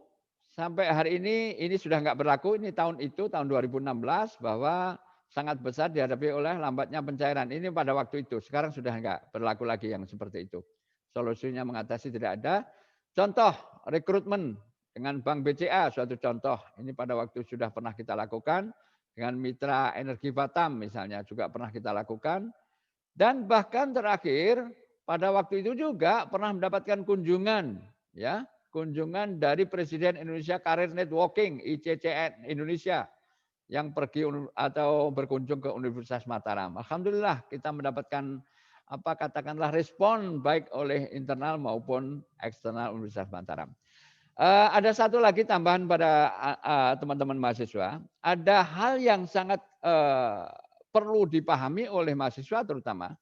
sampai hari ini sudah nggak berlaku. Ini tahun 2016 bahwa sangat besar dihadapi oleh lambatnya pencairan. Ini pada waktu itu. Sekarang sudah nggak berlaku lagi yang seperti itu. Solusinya mengatasi tidak ada. Contoh rekrutmen dengan Bank BCA suatu contoh. Ini pada waktu sudah pernah kita lakukan dengan Mitra Energi Batam misalnya juga pernah kita lakukan. Dan bahkan terakhir pada waktu itu juga pernah mendapatkan kunjungan dari Presiden Indonesia Career Networking ICCN Indonesia yang pergi atau berkunjung ke Universitas Mataram. Alhamdulillah kita mendapatkan respon baik oleh internal maupun eksternal Universitas Mataram. Ada satu lagi tambahan pada teman-teman mahasiswa, ada hal yang sangat perlu dipahami oleh mahasiswa terutama.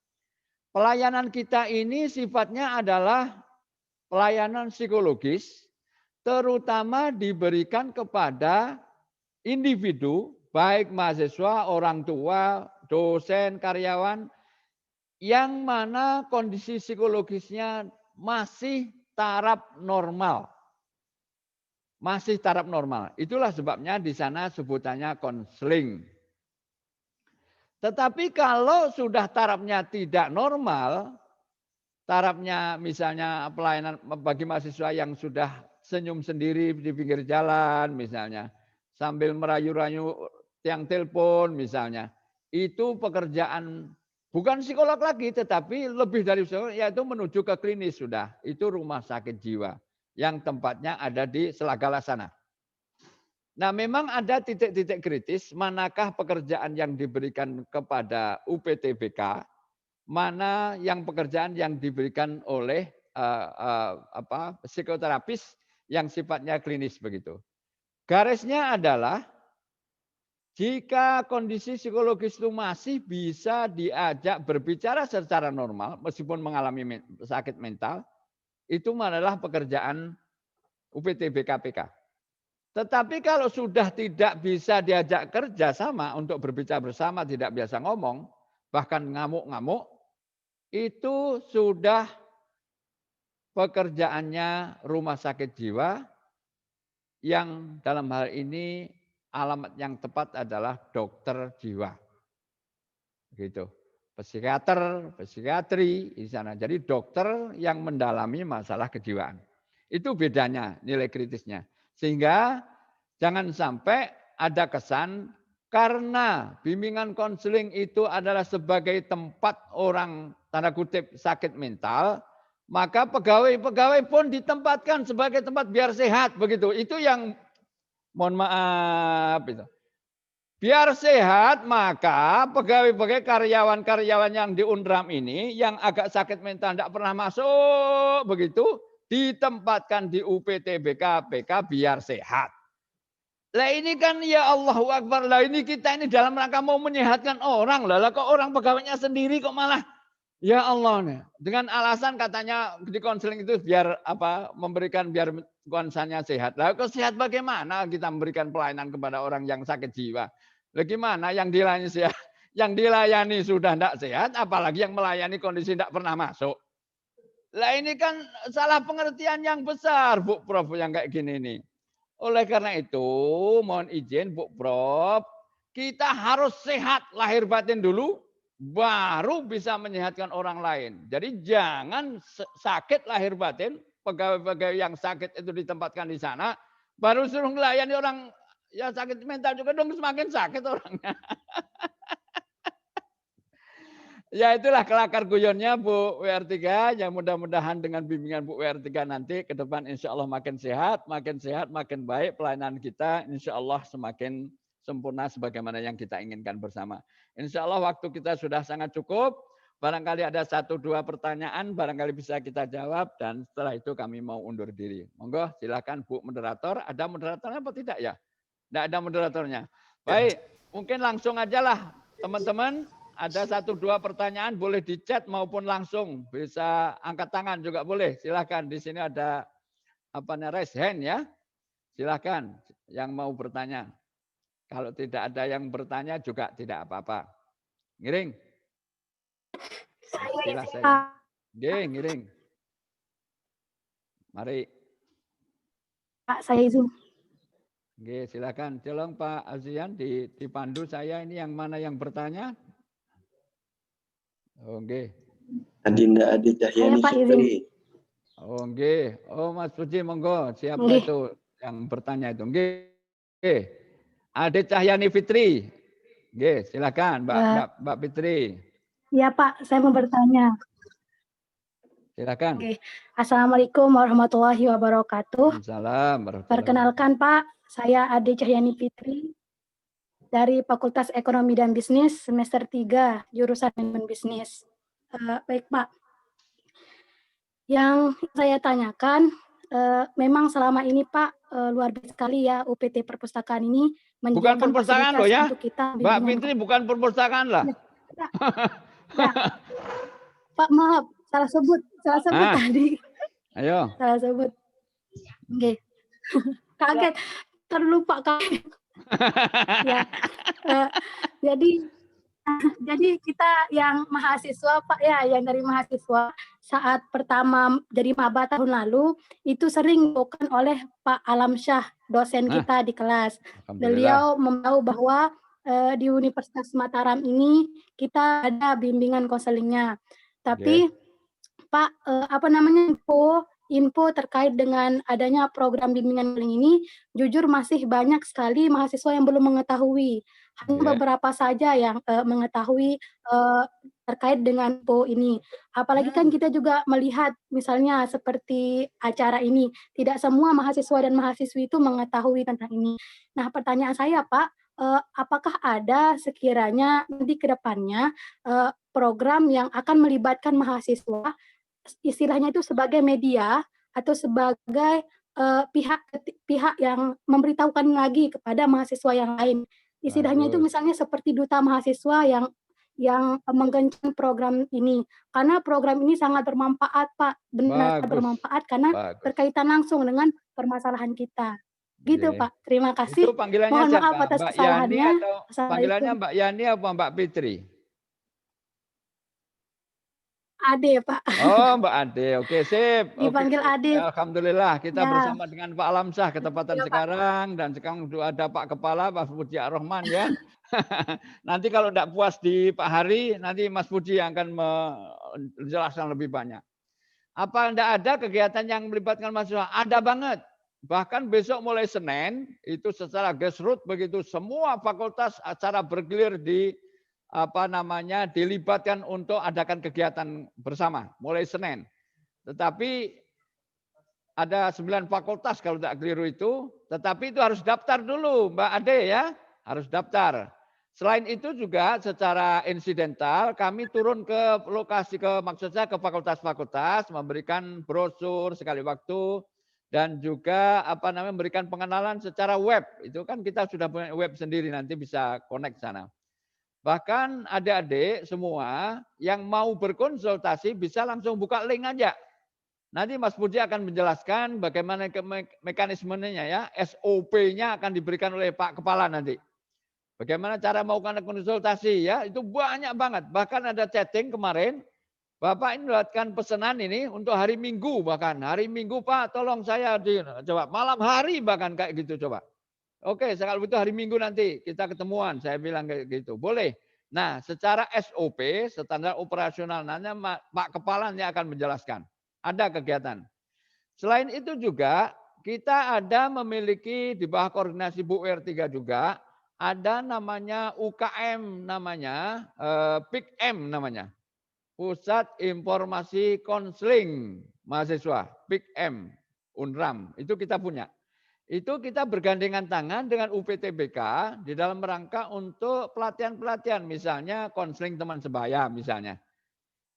Pelayanan kita ini sifatnya adalah pelayanan psikologis, terutama diberikan kepada individu, baik mahasiswa, orang tua, dosen, karyawan, yang mana kondisi psikologisnya masih taraf normal. Masih taraf normal. Itulah sebabnya di sana sebutannya konseling. Tetapi kalau sudah tarafnya tidak normal, tarafnya misalnya pelayanan bagi mahasiswa yang sudah senyum sendiri di pinggir jalan misalnya, sambil merayu-rayu tiang telepon misalnya, itu pekerjaan bukan psikolog lagi, tetapi lebih dari psikolog, yaitu menuju ke klinis sudah. Itu rumah sakit jiwa yang tempatnya ada di Selagala sana. Nah, memang ada titik-titik kritis, manakah pekerjaan yang diberikan kepada UPTBK, mana yang pekerjaan yang diberikan oleh psikoterapis yang sifatnya klinis begitu. Garisnya adalah jika kondisi psikologis itu masih bisa diajak berbicara secara normal meskipun mengalami sakit mental, itu adalah pekerjaan UPTBK PK. Tetapi kalau sudah tidak bisa diajak kerja sama untuk berbicara bersama, tidak biasa ngomong, bahkan ngamuk-ngamuk, itu sudah pekerjaannya rumah sakit jiwa yang dalam hal ini alamat yang tepat adalah dokter jiwa. Gitu. Psikiater, psikiatri di sana. Jadi dokter yang mendalami masalah kejiwaan. Itu bedanya nilai kritisnya. Sehingga jangan sampai ada kesan karena bimbingan konseling itu adalah sebagai tempat orang tanda kutip sakit mental, maka pegawai-pegawai pun ditempatkan sebagai tempat biar sehat begitu. Itu yang mohon maaf itu. Biar sehat, maka pegawai-pegawai karyawan-karyawan yang di Unram ini yang agak sakit mental tidak pernah masuk begitu, ditempatkan di UPTBK PK biar sehat. Lah ini kan ya Allahu Akbar, lah ini kita ini dalam rangka mau menyehatkan orang lah kok orang pegawainya sendiri kok malah ya Allah nih. Dengan alasan katanya di konseling itu biar memberikan biar konsannya sehat. Lah kok sehat bagaimana kita memberikan pelayanan kepada orang yang sakit jiwa? Lah gimana yang dilayani sehat? Yang dilayani sudah tidak sehat, apalagi yang melayani kondisi tidak pernah masuk. Lah ini kan salah pengertian yang besar, Bu Prof, yang kayak gini nih. Oleh karena itu, mohon izin Bu Prof, kita harus sehat lahir batin dulu, baru bisa menyehatkan orang lain. Jadi jangan sakit lahir batin, pegawai-pegawai yang sakit itu ditempatkan di sana, baru suruh melayani orang yang sakit mental juga dong semakin sakit orangnya. Ya itulah kelakar guyonnya Bu WR3, yang mudah-mudahan dengan bimbingan Bu WR3 nanti ke depan insya Allah makin sehat, makin baik pelayanan kita, insya Allah semakin sempurna sebagaimana yang kita inginkan bersama. Insya Allah waktu kita sudah sangat cukup, barangkali ada 1-2 pertanyaan, barangkali bisa kita jawab, dan setelah itu kami mau undur diri. Monggo silakan Bu Moderator, ada moderatornya apa tidak ya? Tidak ada moderatornya. Baik, mungkin langsung aja lah teman-teman. Ada 1-2 pertanyaan boleh di chat maupun langsung, bisa angkat tangan juga boleh. Silakan, di sini ada raise hand ya. Silakan yang mau bertanya. Kalau tidak ada yang bertanya juga tidak apa-apa. Ngiring. Istilah saya. Ngiring. Mari. Pak, saya Zoom. Oke, silakan. Tolong Pak Azian dipandu saya ini yang mana yang bertanya. Oke. Adinda Adi Cahyani Fitri. Oke. Oh Mas Puji monggo. Siapa itu yang bertanya itu? Oke. Adi Cahyani Fitri. Oke, silakan Mbak Fitri. Iya Pak, saya mau bertanya. Silakan. Oke. Assalamualaikum warahmatullahi wabarakatuh. Waalaikumsalam. Perkenalkan Pak, saya Adi Cahyani Fitri dari Fakultas Ekonomi dan Bisnis semester 3 jurusan Manajemen Bisnis. Baik Pak, yang saya tanyakan, memang selama ini Pak luar biasa sekali ya UPT Perpustakaan ini bukan perpustakaan loh ya, untuk kita. Mbak Fitri bukan perpustakaan lah. Ya. Pak maaf, salah sebut tadi. Ayo. Salah sebut. Oke. Kaget, terlupa kaget. Ya, jadi kita yang mahasiswa Pak ya, yang dari mahasiswa saat pertama jadi maba tahun lalu itu sering bukan oleh Pak Alamsyah dosen kita di kelas. Beliau memberitahu bahwa di Universitas Mataram ini kita ada bimbingan konselingnya. Tapi Pak, info terkait dengan adanya program bimbingan daring ini, jujur masih banyak sekali mahasiswa yang belum mengetahui. Hanya beberapa saja yang mengetahui terkait dengan info ini. Apalagi kan kita juga melihat misalnya seperti acara ini, tidak semua mahasiswa dan mahasiswi itu mengetahui tentang ini. Nah, pertanyaan saya, Pak, apakah ada sekiranya nanti ke depannya program yang akan melibatkan mahasiswa, istilahnya itu sebagai media atau sebagai pihak yang memberitahukan lagi kepada mahasiswa yang lain. Istilahnya itu misalnya seperti duta mahasiswa yang menggenjot program ini. Karena program ini sangat bermanfaat, Pak. Benar bermanfaat karena berkaitan langsung dengan permasalahan kita. Gitu, Pak. Terima kasih. Itu panggilannya Mohon siapa? maaf atas Mbak Yani kesalahannya. atau panggilannya Mbak Yani apa Mbak Fitri? Ade, Pak. Oh, Mbak Ade. Oke, sip. Dipanggil Ade. Alhamdulillah kita Ya. bersama dengan Pak Alamsyah ketepatan Ya, Pak. sekarang, dan sekarang sudah ada Pak Kepala Pak Budi Ar-Rahman ya. Nanti kalau tidak puas di Pak Hari, nanti Mas Budi yang akan menjelaskan lebih banyak. Apa tidak ada kegiatan yang melibatkan mahasiswa? Ada banget. Bahkan besok mulai Senin itu secara grassroots begitu semua fakultas acara bergilir dilibatkan untuk adakan kegiatan bersama mulai Senin. Tetapi ada 9 fakultas kalau tidak keliru itu, tetapi itu harus daftar dulu Mbak Ade ya, harus daftar. Selain itu juga secara insidental kami turun ke lokasi maksud saya ke fakultas-fakultas memberikan brosur sekali waktu dan juga memberikan pengenalan secara web. Itu kan kita sudah punya web sendiri, nanti bisa connect sana. Bahkan adik-adik semua yang mau berkonsultasi bisa langsung buka link aja. Nanti Mas Budi akan menjelaskan bagaimana mekanismenya ya, SOP-nya akan diberikan oleh Pak Kepala nanti. Bagaimana cara melakukan konsultasi ya, itu banyak banget. Bahkan ada chatting kemarin, Bapak ini mendapatkan pesanan ini untuk hari Minggu bahkan. Hari Minggu Pak tolong saya coba malam hari bahkan kayak gitu coba. Oke, kalau itu hari Minggu nanti kita ketemuan, saya bilang kayak gitu. Boleh. Nah, secara SOP, standar operasional, nanti Pak Kepalanya akan menjelaskan. Ada kegiatan. Selain itu juga, kita ada memiliki di bawah koordinasi Bu R3 juga, ada namanya UKM, namanya PIKM namanya. Pusat Informasi Konseling Mahasiswa, PIKM, UNRAM, itu kita punya. Itu kita bergandengan tangan dengan UPTBK di dalam rangka untuk pelatihan-pelatihan, misalnya konseling teman sebaya misalnya.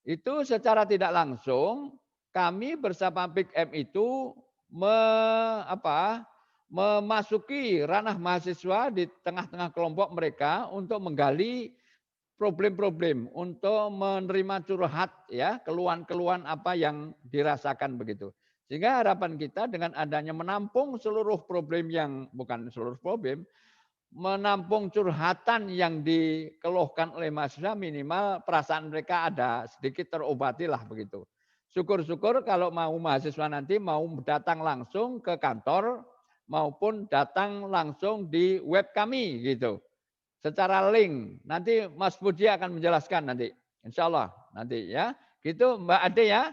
Itu secara tidak langsung kami bersama PIKM itu memasuki ranah mahasiswa di tengah-tengah kelompok mereka untuk menggali problem-problem, untuk menerima curhat ya, keluhan-keluhan apa yang dirasakan begitu. Sehingga harapan kita dengan adanya menampung seluruh problem yang, bukan seluruh problem, menampung curhatan yang dikeluhkan oleh mahasiswa, minimal perasaan mereka ada sedikit terobati lah begitu. Syukur-syukur kalau mau mahasiswa nanti mau datang langsung ke kantor maupun datang langsung di web kami gitu. Secara link, nanti Mas Budi akan menjelaskan nanti. Insya Allah nanti ya. Gitu Mbak Ade ya.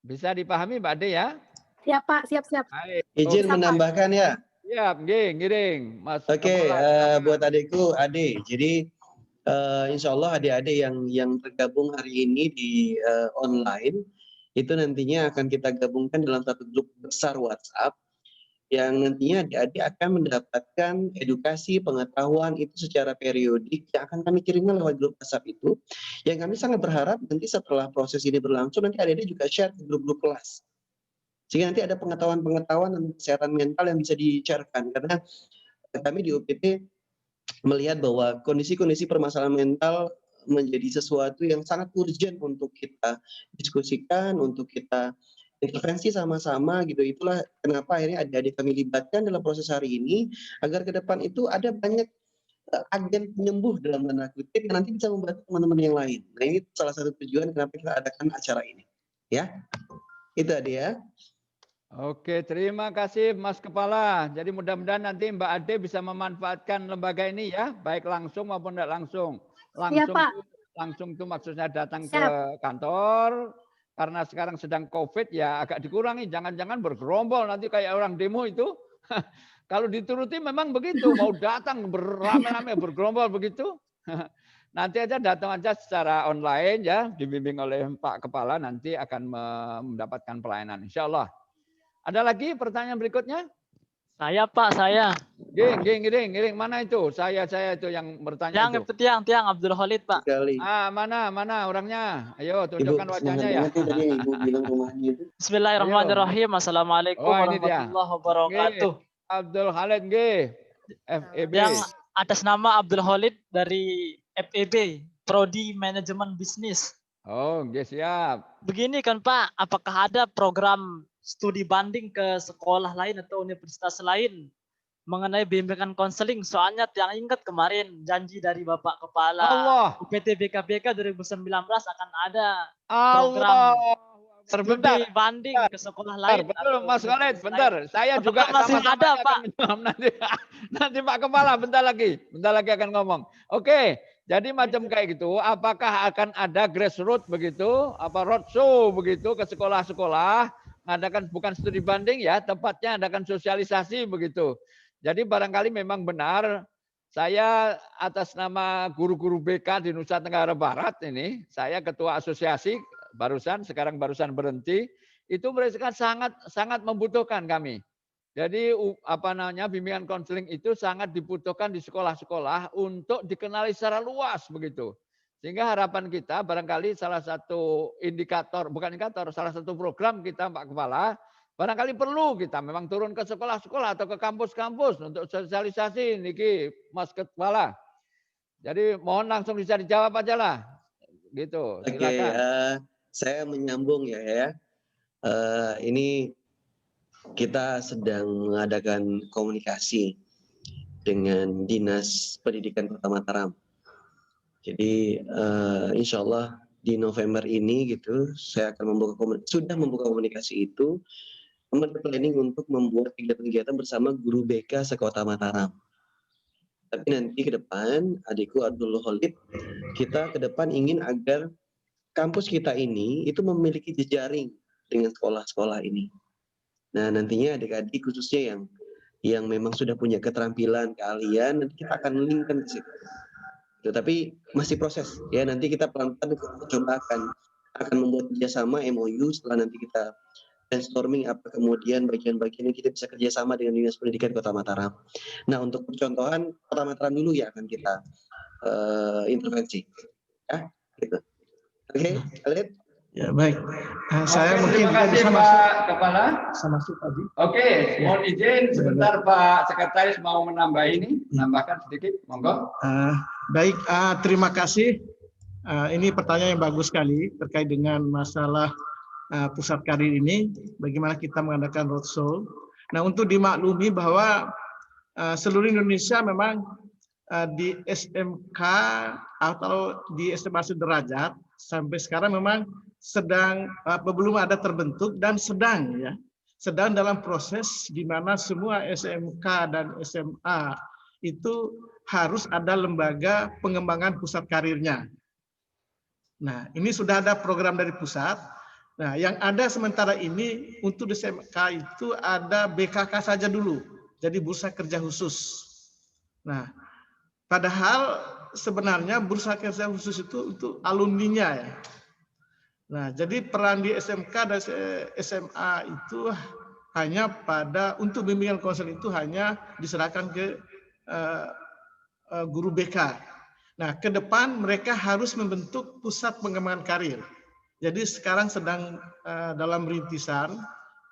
Bisa dipahami Mbak Ade ya? Siap Pak, siap-siap. Izin menambahkan ya. Siap, ngiring. Oke, buat adikku, Ade. Jadi insya Allah adik-adik yang tergabung hari ini di online, itu nantinya akan kita gabungkan dalam satu grup besar WhatsApp, yang nantinya adik-adik akan mendapatkan edukasi pengetahuan itu secara periodik yang akan kami kirimkan lewat grup WhatsApp itu. Yang kami sangat berharap nanti setelah proses ini berlangsung, nanti adik-adik juga share ke grup-grup kelas. Sehingga nanti ada pengetahuan-pengetahuan tentang kesehatan mental yang bisa di-share-kan. Karena kami di UPT melihat bahwa kondisi-kondisi permasalahan mental menjadi sesuatu yang sangat urgent untuk kita diskusikan, untuk kita intervensi sama-sama gitu. Itulah kenapa akhirnya adik-adik kami libatkan dalam proses hari ini, agar ke depan itu ada banyak agen penyembuh dalam tanda kutip yang nanti bisa membantu teman-teman yang lain. Nah, ini salah satu tujuan kenapa kita adakan acara ini. Ya, itu Ade ya. Oke, terima kasih Mas Kepala. Jadi mudah-mudahan nanti Mbak Ade bisa memanfaatkan lembaga ini ya, baik langsung maupun tidak langsung. Langsung Pak. langsung tuh maksudnya datang ke Siap. kantor. Karena sekarang sedang COVID ya agak dikurangi. Jangan-jangan bergerombol nanti kayak orang demo itu. Kalau dituruti memang begitu. Mau datang beramai-ramai bergerombol begitu. Nanti aja datang aja secara online ya. Dibimbing oleh Pak Kepala nanti akan mendapatkan pelayanan. Insya Allah. Ada lagi pertanyaan berikutnya? Saya Pak, saya. Giring, mana itu? Saya itu yang bertanya itu. Tiang Abdul Khalid Pak. Sekali. Mana orangnya? Ayo tunjukkan Ibu, wajahnya ya. semangat tadi Ibu bilang rumahnya itu. Bismillahirrahmanirrahim. Assalamualaikum Oh, ini dia. warahmatullahi wabarakatuh. Abdul Khalid G. FEB. Yang atas nama Abdul Khalid dari FEB, Prodi Manajemen Bisnis. Oh, siap. Begini kan Pak, apakah ada program studi banding ke sekolah lain atau universitas lain mengenai bimbingan konseling? Soalnya yang ingat kemarin janji dari Bapak Kepala Allah. UPT BKPK 2019 akan ada Allah. studi banding ke sekolah lain. Betul, Mas Khalid, bentar. Saya juga masih sama-sama ada, akan Pak? menjawab nanti Pak Kepala bentar lagi akan ngomong. Oke, jadi macam kayak gitu. Apakah akan ada grassroots begitu, apa roadshow begitu ke sekolah-sekolah? Mengadakan bukan studi banding ya, tepatnya adakan sosialisasi begitu. Jadi barangkali memang benar, saya atas nama guru-guru BK di Nusa Tenggara Barat ini, saya ketua asosiasi sekarang barusan berhenti, itu mereka sangat membutuhkan kami. Jadi bimbingan konseling itu sangat dibutuhkan di sekolah-sekolah untuk dikenali secara luas begitu. Sehingga harapan kita barangkali salah satu salah satu program kita Pak Kepala, barangkali perlu kita memang turun ke sekolah-sekolah atau ke kampus-kampus untuk sosialisasi niki Mas Kepala. Jadi mohon langsung bisa dijawab aja lah. Gitu. Silakan. Oke, saya menyambung ya. Ini kita sedang mengadakan komunikasi dengan Dinas Pendidikan Kota Mataram. Jadi insya Allah di November ini gitu, saya akan sudah membuka komunikasi itu, planning untuk membuat kegiatan-kegiatan bersama guru BK sekota Mataram. Tapi nanti ke depan, adikku Abdul Khalid, kita ke depan ingin agar kampus kita ini itu memiliki jejaring dengan sekolah-sekolah ini. Nah nantinya adik-adik khususnya yang memang sudah punya keterampilan, keahlian, nanti kita akan linkkan ke situ. Tapi masih proses ya, nanti kita pelan-pelan coba akan membuat kerjasama MOU setelah nanti kita brainstorming apa kemudian bagian-bagian yang kita bisa kerjasama dengan Dinas Pendidikan Kota Mataram. Nah untuk percontohan Kota Mataram dulu ya akan kita intervensi ya gitu. Oke, Khalid. Ya baik, saya mungkin terima kasih bisa Pak Kepala. masuk tadi. Oke, mohon izin sebentar Pak Sekretaris mau menambahkan sedikit, monggo. Baik, terima kasih. Ini pertanyaan yang bagus sekali terkait dengan masalah pusat karir ini. Bagaimana kita mengadakan roadshow. Nah, untuk dimaklumi bahwa seluruh Indonesia memang di SMK atau di SMA sederajat sampai sekarang memang sedang belum ada terbentuk dan sedang dalam proses di mana semua SMK dan SMA itu harus ada lembaga pengembangan pusat karirnya. Nah, ini sudah ada program dari pusat. Nah, yang ada sementara ini untuk di SMK itu ada BKK saja dulu. Jadi bursa kerja khusus. Nah, padahal sebenarnya bursa kerja khusus itu untuk alumninya ya. Nah, jadi peran di SMK dan SMA itu hanya untuk bimbingan konseling itu hanya diserahkan ke guru BK. Nah, ke depan mereka harus membentuk pusat pengembangan karir. Jadi sekarang sedang dalam rintisan,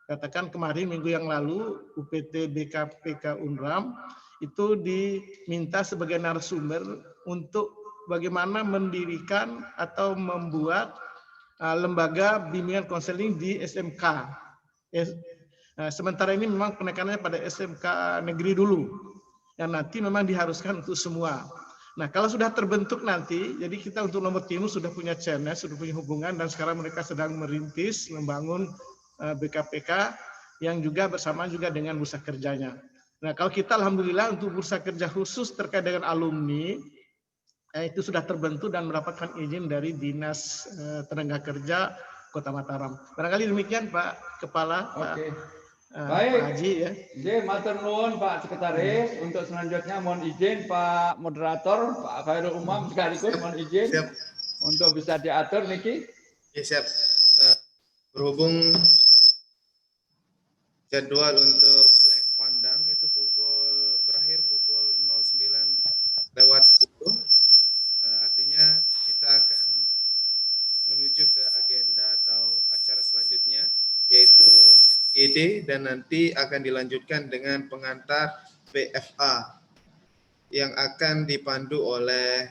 katakan kemarin minggu yang lalu UPT BKPK Unram itu diminta sebagai narasumber untuk bagaimana mendirikan atau membuat lembaga bimbingan konseling di SMK. Sementara ini memang penekanannya pada SMK negeri dulu, yang nanti memang diharuskan untuk semua. Nah, kalau sudah terbentuk nanti, jadi kita untuk Lombok Timur sudah punya channel, sudah punya hubungan, dan sekarang mereka sedang merintis, membangun BKPK yang juga bersama juga dengan bursa kerjanya. Nah, kalau kita alhamdulillah untuk bursa kerja khusus terkait dengan alumni, itu sudah terbentuk dan mendapatkan izin dari Dinas Tenaga Kerja Kota Mataram. Barangkali demikian Pak Kepala. Oke. Pak Haji ya. Matur nuwun Pak Sekretaris. Untuk selanjutnya mohon izin Pak Moderator, Pak Khairul Umam sekaligus mohon izin untuk bisa diatur niki. Ya, siap. Berhubung jadwal untuk slang pandang itu berakhir pukul 09:10. Artinya kita akan menuju ke agenda atau acara selanjutnya, yaitu FGD, dan nanti akan dilanjutkan dengan pengantar PFA yang akan dipandu oleh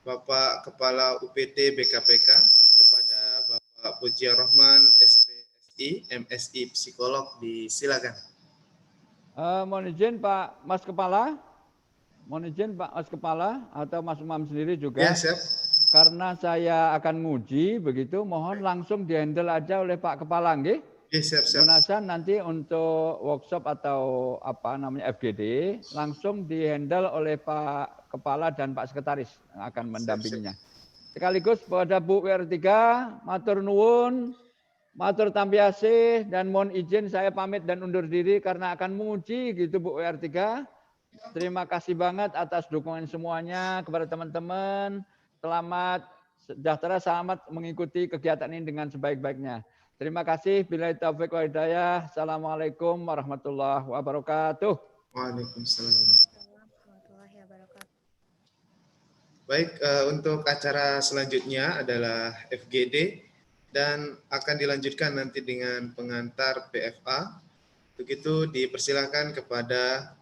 Bapak Kepala UPT BKPK kepada Bapak Pujian Rahman, SPSI, MSI Psikolog. Disilakan. Mohon izin Pak Mas Kepala. Mohon izin Pak Mas Kepala atau Mas Umam sendiri juga. Ya, siap. Karena saya akan nguji begitu, mohon langsung dihandle aja oleh Pak Kepala, nggih. Ya, siap. Mudah-mudahan nanti untuk workshop atau apa namanya FGD langsung dihandle oleh Pak Kepala dan Pak Sekretaris yang akan mendampinginya. Sekaligus pada Bu WR3, matur nuwun, matur tampi asih, dan mohon izin saya pamit dan undur diri karena akan menguji gitu Bu WR3. Terima kasih banget atas dukungan semuanya kepada teman-teman. Selamat sejahtera, selamat mengikuti kegiatan ini dengan sebaik-baiknya. Terima kasih. Billahi taufiq wal hidayah. Assalamualaikum warahmatullahi wabarakatuh. Waalaikumsalam warahmatullahi wabarakatuh. Baik, untuk acara selanjutnya adalah FGD dan akan dilanjutkan nanti dengan pengantar PFA. Begitu dipersilakan kepada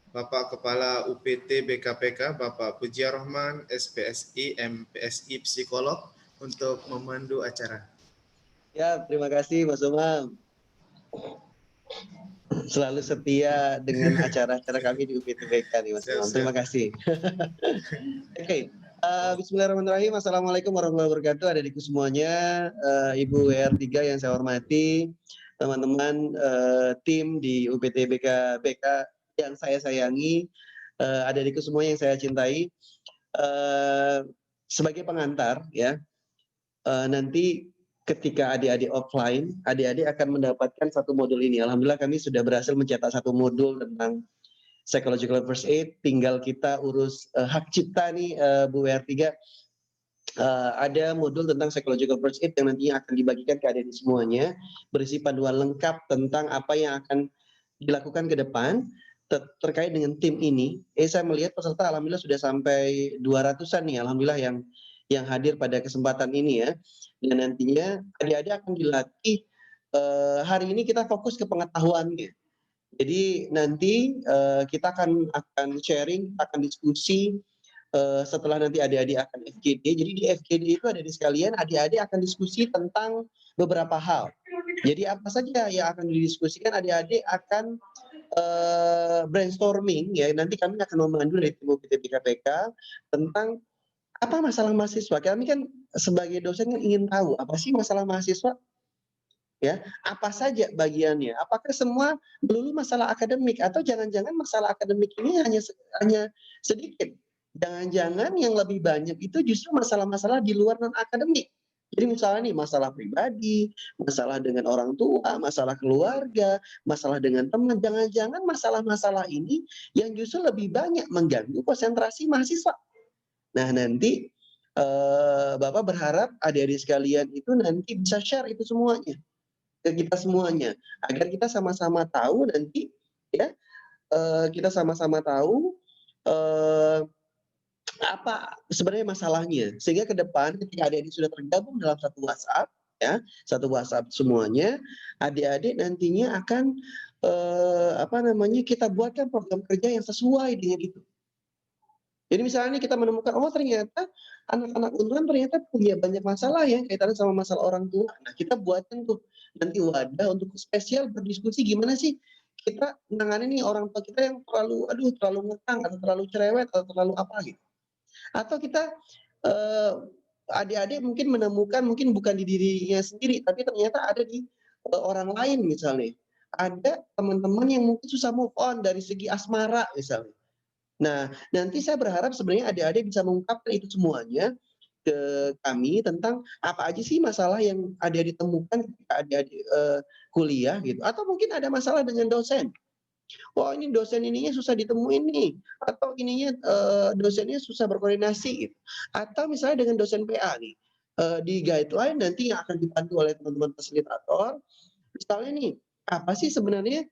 Bapak Kepala UPT BKPK, Bapak Pujian Rahman, SPSI, MPSI Psikolog untuk memandu acara. Ya, terima kasih Mas Umam. Selalu setia dengan acara-acara kami di UPTBK nih Mas Umam. Terima kasih. Oke, bismillahirrahmanirrahim. Assalamualaikum warahmatullahi wabarakatuh. Adik-adikku semuanya, Ibu WR3 yang saya hormati, teman-teman tim di UPTBK yang saya sayangi, adik-adikku semua yang saya cintai. Sebagai pengantar ya, nanti ketika adik-adik offline, adik-adik akan mendapatkan satu modul ini. Alhamdulillah kami sudah berhasil mencetak satu modul tentang psychological first aid. Tinggal kita urus hak cipta nih Bu WR3. Ada modul tentang psychological first aid yang nantinya akan dibagikan ke adik-adik semuanya, berisi panduan lengkap tentang apa yang akan dilakukan ke depan terkait dengan tim ini. Saya melihat peserta alhamdulillah sudah sampai 200-an nih alhamdulillah yang hadir pada kesempatan ini ya. Dan nantinya adik-adik akan dilatih, hari ini kita fokus ke pengetahuannya. Jadi nanti kita akan sharing, akan diskusi setelah nanti adik-adik akan FGD. Jadi di FGD itu adik-adik sekalian, adik-adik akan diskusi tentang beberapa hal. Jadi apa saja yang akan didiskusikan, adik-adik akan brainstorming ya. Nanti kami akan memandu dari tim UPT-BKPK tentang apa masalah mahasiswa. Kami kan sebagai dosen kan ingin tahu apa sih masalah mahasiswa, ya apa saja bagiannya. Apakah semua melulu masalah akademik atau jangan-jangan masalah akademik ini hanya sedikit. Jangan-jangan yang lebih banyak itu justru masalah-masalah di luar non akademik. Jadi misalnya nih masalah pribadi, masalah dengan orang tua, masalah keluarga, masalah dengan teman. Jangan-jangan masalah-masalah ini yang justru lebih banyak mengganggu konsentrasi mahasiswa. Nah nanti Bapak berharap adik-adik sekalian itu nanti bisa share itu semuanya ke kita semuanya, agar kita sama-sama tahu nanti ya, kita sama-sama tahu apa sebenarnya masalahnya, sehingga ke depan ketika adik-adik sudah tergabung dalam satu WhatsApp ya, satu WhatsApp semuanya, adik-adik nantinya akan kita buatkan program kerja yang sesuai dengan itu. Jadi misalnya nih kita menemukan, oh ternyata anak-anak Untuan ternyata punya banyak masalah ya kaitannya sama masalah orang tua. Nah kita buatkan tuh nanti wadah untuk spesial berdiskusi gimana sih kita menangani nih orang tua kita yang terlalu ngekang atau terlalu cerewet atau terlalu apa gitu. Atau kita adik-adik mungkin menemukan mungkin bukan di dirinya sendiri tapi ternyata ada di orang lain misalnya. Ada teman-teman yang mungkin susah move on dari segi asmara misalnya. Nah, nanti saya berharap sebenarnya adik-adik bisa mengungkapkan itu semuanya ke kami tentang apa aja sih masalah yang adik-adik temukan ketika adik-adik kuliah gitu, atau mungkin ada masalah dengan dosen. Wah, ini dosen ininya susah ditemuin nih, atau ininya dosennya susah berkoordinasi gitu. Atau misalnya dengan dosen PA nih, di guideline nanti yang akan dibantu oleh teman-teman fasilitator, misalnya nih, apa sih sebenarnya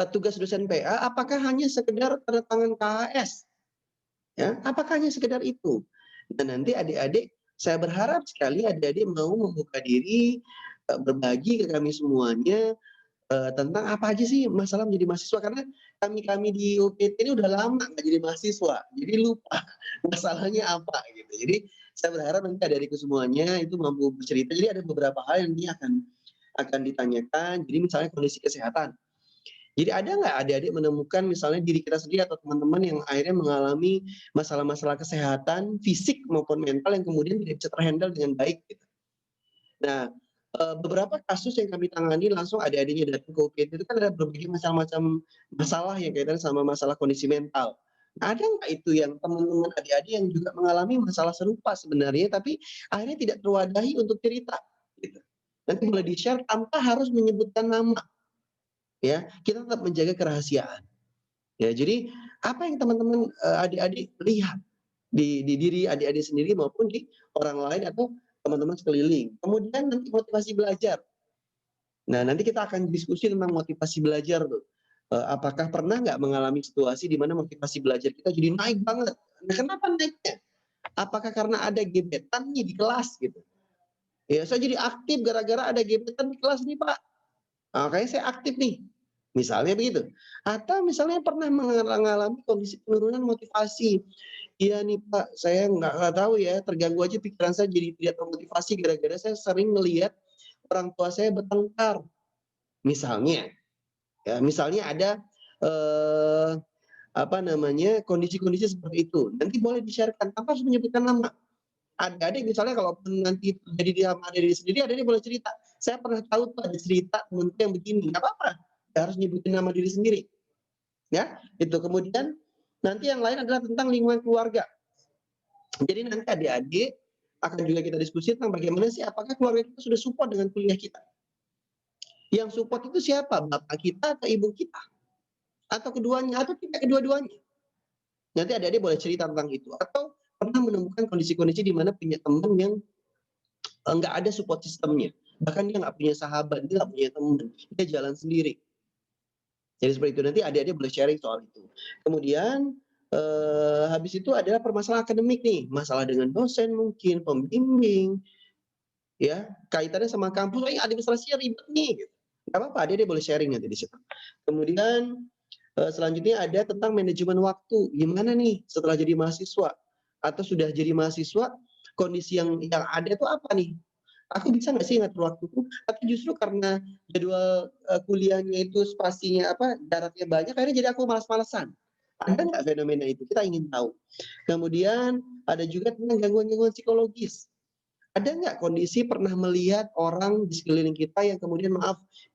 tugas dosen PA? Apakah hanya sekedar tanda tangan KHS? Ya, apakah hanya sekedar itu? Dan nanti adik-adik, saya berharap sekali adik-adik mau membuka diri, berbagi ke kami semuanya, tentang apa aja sih masalah menjadi mahasiswa, karena kami di UPT ini udah lama nggak jadi mahasiswa, jadi lupa masalahnya apa gitu. Jadi saya berharap nanti adik-adikku semuanya itu mampu bercerita. Jadi ada beberapa hal yang ini akan ditanyakan. Jadi misalnya kondisi kesehatan. Jadi ada nggak adik-adik menemukan misalnya diri kita sendiri atau teman-teman yang akhirnya mengalami masalah-masalah kesehatan fisik maupun mental yang kemudian tidak bisa terhandle dengan baik gitu. Nah, beberapa kasus yang kami tangani langsung adik-adiknya datang ke UPT itu kan ada berbagai macam-macam masalah yang kaitan sama masalah kondisi mental. Ada nggak itu yang teman-teman adik-adik yang juga mengalami masalah serupa sebenarnya, tapi akhirnya tidak terwadahi untuk cerita, gitu. Nanti boleh di-share tanpa harus menyebutkan nama, ya. Kita tetap menjaga kerahasiaan. Ya, jadi apa yang teman-teman adik-adik lihat di diri adik-adik sendiri maupun di orang lain atau teman-teman sekeliling. Kemudian nanti motivasi belajar. Nah, nanti kita akan diskusi tentang motivasi belajar tuh. Apakah pernah nggak mengalami situasi di mana motivasi belajar kita jadi naik banget? Nah, kenapa naiknya? Apakah karena ada gebetan nih di kelas gitu? Ya, saya jadi aktif gara-gara ada gebetan di kelas nih, Pak. Kayaknya saya aktif nih. Misalnya begitu. Atau misalnya pernah mengalami kondisi penurunan motivasi. Iya nih Pak, saya nggak tahu ya, terganggu aja pikiran saya jadi tidak termotivasi gara-gara saya sering melihat orang tua saya bertengkar. Misalnya, ya misalnya ada apa namanya kondisi-kondisi seperti itu. Nanti boleh di-share-kan tanpa harus menyebutkan nama. Adik-adik misalnya kalau nanti terjadi di sama diri sendiri, adik boleh cerita. Saya pernah tahu tuh ada cerita temanku yang begini, nggak apa-apa. Nggak harus nyebutin nama diri sendiri. Ya, itu. Kemudian nanti yang lain adalah tentang lingkungan keluarga. Jadi nanti adik-adik akan juga kita diskusi tentang bagaimana sih apakah keluarga kita sudah support dengan kuliah kita. Yang support itu siapa? Bapak kita atau ibu kita? Atau keduanya? Atau tidak kedua-duanya? Nanti adik-adik boleh cerita tentang itu. Atau pernah menemukan kondisi-kondisi di mana punya teman yang nggak ada support sistemnya. Bahkan dia nggak punya sahabat, dia nggak punya teman. Dia jalan sendiri. Jadi seperti itu. Nanti adik-adik boleh sharing soal itu. Kemudian habis itu adalah permasalahan akademik nih, masalah dengan dosen mungkin, pembimbing, ya kaitannya sama kampus, administrasinya ribet nih. Gitu. Gak apa-apa, dia boleh sharing nanti di situ. Kemudian selanjutnya ada tentang manajemen waktu, gimana nih setelah jadi mahasiswa atau sudah jadi mahasiswa, kondisi yang ada itu apa nih? Aku bisa nggak sih ngatur waktuku? Tapi justru karena jadwal kuliahnya itu spasinya jaraknya banyak, akhirnya jadi aku malas-malasan. Ada nggak fenomena itu? Kita ingin tahu. Kemudian ada juga tentang gangguan-gangguan psikologis. Ada nggak kondisi pernah melihat orang di sekeliling kita yang kemudian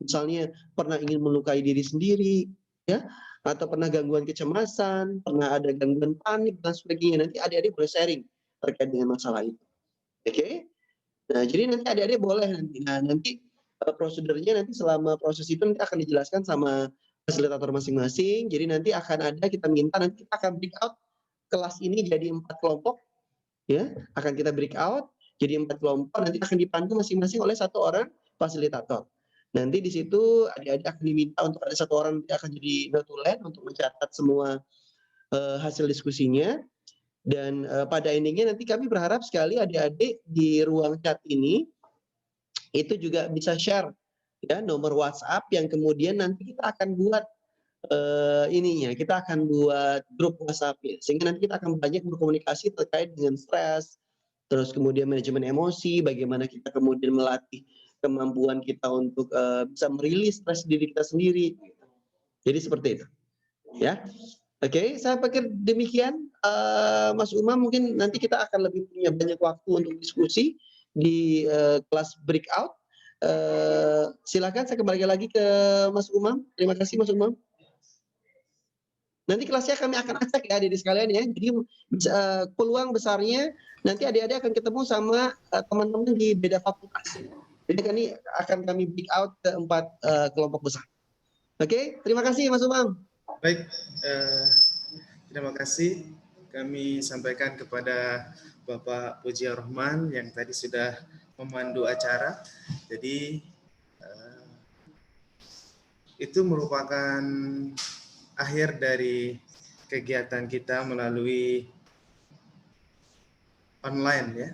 misalnya pernah ingin melukai diri sendiri, ya, atau pernah gangguan kecemasan, pernah ada gangguan panik dan sebagainya. Nanti adik-adik boleh sharing terkait dengan masalah itu. Oke? Nah, jadi nanti adik-adik boleh nanti. Nah, nanti prosedurnya nanti selama proses itu nanti akan dijelaskan sama fasilitator masing-masing. Jadi nanti akan ada kita minta nanti kita akan break out kelas ini jadi 4 kelompok, ya akan kita break out jadi 4 kelompok. Nanti akan dipandu masing-masing oleh 1 orang fasilitator. Nanti di situ adik-adik akan diminta untuk ada 1 orang yang akan jadi notulen untuk mencatat semua hasil diskusinya. Dan pada endingnya nanti kami berharap sekali adik-adik di ruang chat ini itu juga bisa share ya nomor WhatsApp yang kemudian nanti kita akan buat kita akan buat grup WhatsApp ya, sehingga nanti kita akan banyak berkomunikasi terkait dengan stres, terus kemudian manajemen emosi, bagaimana kita kemudian melatih kemampuan kita untuk bisa merilis stres diri kita sendiri. Jadi seperti itu, ya. Oke, saya pikir demikian, Mas Umam. Mungkin nanti kita akan lebih punya banyak waktu untuk diskusi di kelas breakout. Silakan saya kembali lagi ke Mas Umam. Terima kasih Mas Umam. Nanti kelasnya kami akan acak ya adik-adik sekalian ya. Jadi peluang besarnya nanti adik-adik akan ketemu sama teman-teman di beda fakultas. Jadi ini akan kami break out ke 4 kelompok besar. Oke, terima kasih Mas Umam. Baik, terima kasih kami sampaikan kepada Bapak Pujiya Rahman yang tadi sudah memandu acara. Jadi itu merupakan akhir dari kegiatan kita melalui online ya.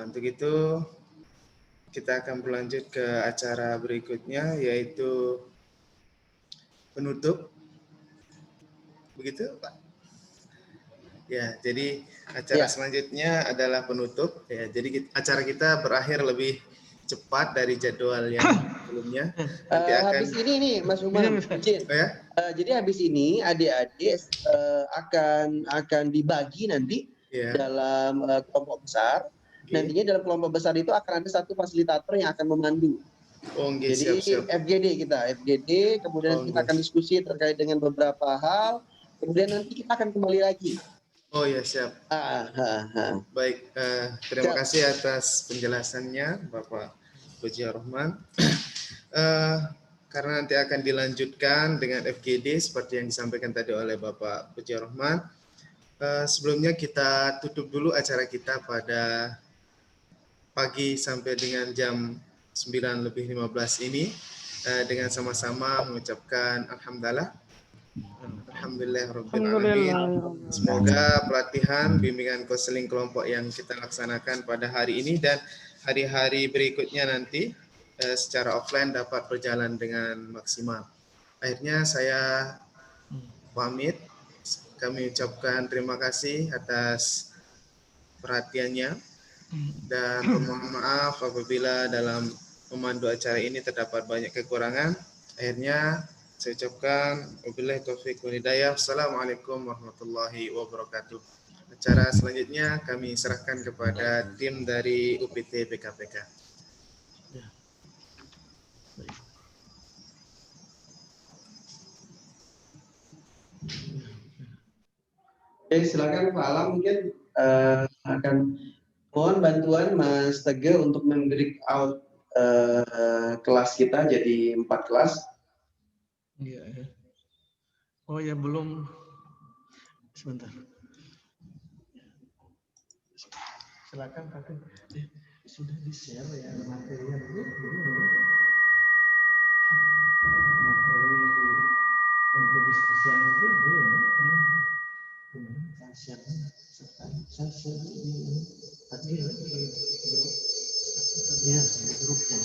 Untuk itu kita akan berlanjut ke acara berikutnya yaitu penutup. Begitu Pak? Ya, jadi acara selanjutnya adalah penutup. Ya, jadi acara kita berakhir lebih cepat dari jadwal yang sebelumnya. Nanti habis ini nih Mas Umam, jadi habis ini adik-adik akan dibagi nanti dalam kelompok besar. Nantinya dalam kelompok besar itu akan ada satu fasilitator yang akan memandu. Jadi siap. FGD, kemudian kita akan diskusi terkait dengan beberapa hal. Kemudian nanti kita akan kembali lagi. Oh ya, siap. Baik, terima kasih atas penjelasannya Bapak Pujiya Rahman. Karena nanti akan dilanjutkan dengan FGD seperti yang disampaikan tadi oleh Bapak Pujiya Rahman. Sebelumnya kita tutup dulu acara kita pada pagi sampai dengan jam 9:15 ini dengan sama-sama mengucapkan Alhamdulillahirrahmanirrahim. Semoga pelatihan bimbingan konseling kelompok yang kita laksanakan pada hari ini dan hari-hari berikutnya nanti secara offline dapat berjalan dengan maksimal. Akhirnya saya pamit. Kami ucapkan terima kasih atas perhatiannya dan mohon maaf apabila dalam memandu acara ini terdapat banyak kekurangan. Akhirnya saya ucapkan wabillahi taufiq wal hidayah. Assalamualaikum warahmatullahi wabarakatuh. Acara selanjutnya kami serahkan kepada tim dari UPT BKPK. Oke, silakan Pak Alam mungkin akan mohon bantuan Mas Teguh untuk membreak out kelas kita jadi 4 kelas. Iya. Oh ya, belum. Sebentar. Silakan Pak. Sudah di-share ya materinya dulu. Materi untuk diskusi yang itu belum. Saya share di tadi di grup. Ya, di grup ya.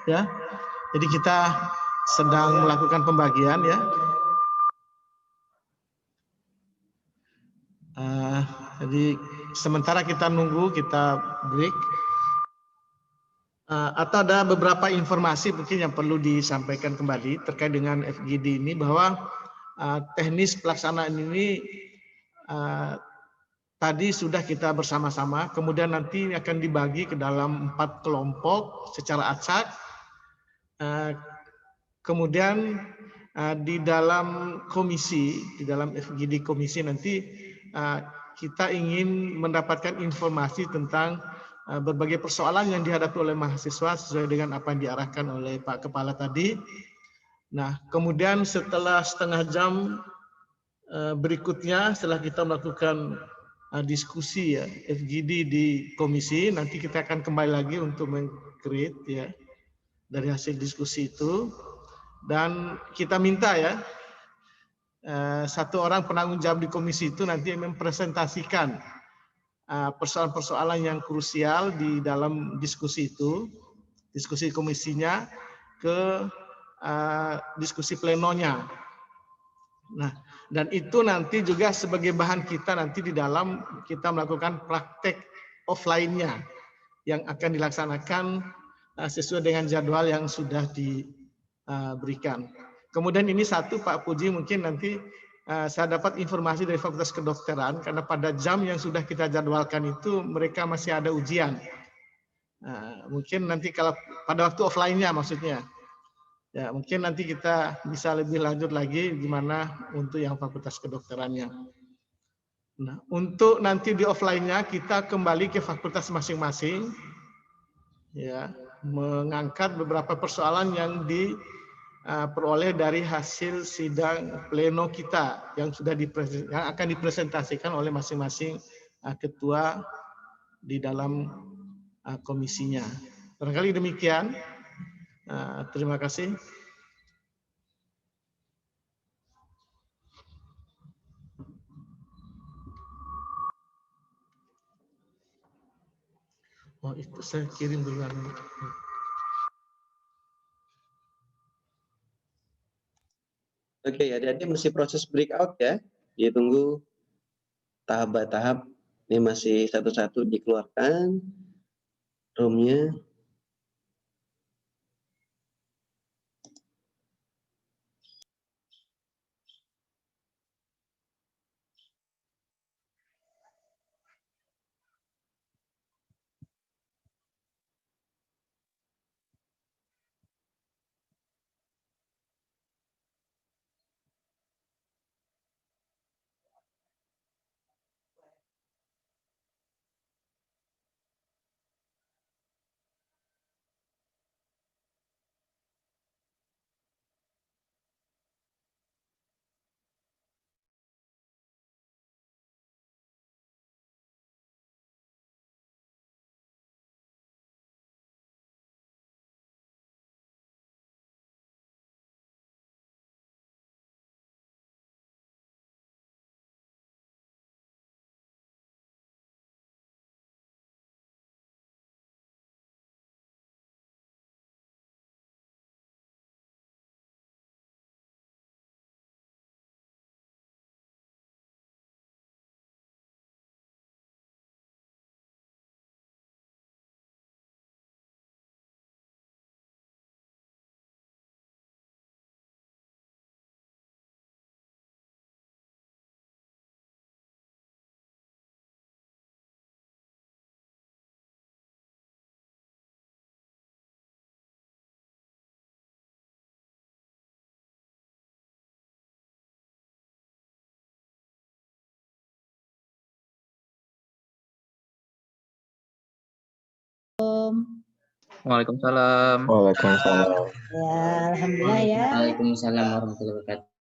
Ya. Jadi kita sedang melakukan pembagian ya. Jadi sementara kita nunggu, kita break. Atau ada beberapa informasi mungkin yang perlu disampaikan kembali terkait dengan FGD ini bahwa teknis pelaksanaan ini tadi sudah kita bersama-sama, kemudian nanti akan dibagi ke dalam 4 kelompok secara acak. Kemudian di dalam komisi, di dalam FGD komisi nanti kita ingin mendapatkan informasi tentang berbagai persoalan yang dihadapi oleh mahasiswa sesuai dengan apa yang diarahkan oleh Pak Kepala tadi. Nah, kemudian setelah setengah jam berikutnya, setelah kita melakukan diskusi ya FGD di komisi, nanti kita akan kembali lagi untuk meng-create ya dari hasil diskusi itu, dan kita minta ya satu orang penanggung jawab di komisi itu nanti mempresentasikan persoalan-persoalan yang krusial di dalam diskusi itu, diskusi komisinya ke diskusi plenonya. Nah, dan itu nanti juga sebagai bahan kita nanti di dalam kita melakukan praktek offline-nya yang akan dilaksanakan sesuai dengan jadwal yang sudah diberikan. Kemudian ini satu Pak Puji, mungkin nanti saya dapat informasi dari Fakultas Kedokteran karena pada jam yang sudah kita jadwalkan itu mereka masih ada ujian. Mungkin nanti kalau pada waktu offline-nya maksudnya. Ya, mungkin nanti kita bisa lebih lanjut lagi gimana untuk yang Fakultas Kedokterannya. Nah, untuk nanti di offline-nya kita kembali ke fakultas masing-masing, ya, mengangkat beberapa persoalan yang diperoleh dari hasil sidang pleno kita yang yang akan dipresentasikan oleh masing-masing ketua di dalam komisinya. Barangkali demikian. Terima kasih. Oh, itu saya kirim duluan. Oke, adik-adik mesti proses breakout ya. Ditunggu tahap by tahap. Ini masih satu-satu dikeluarkan roomnya. Waalaikumsalam. Waalaikumsalam. Ya, alhamdulillah ya. Waalaikumsalam warahmatullahi wabarakatuh.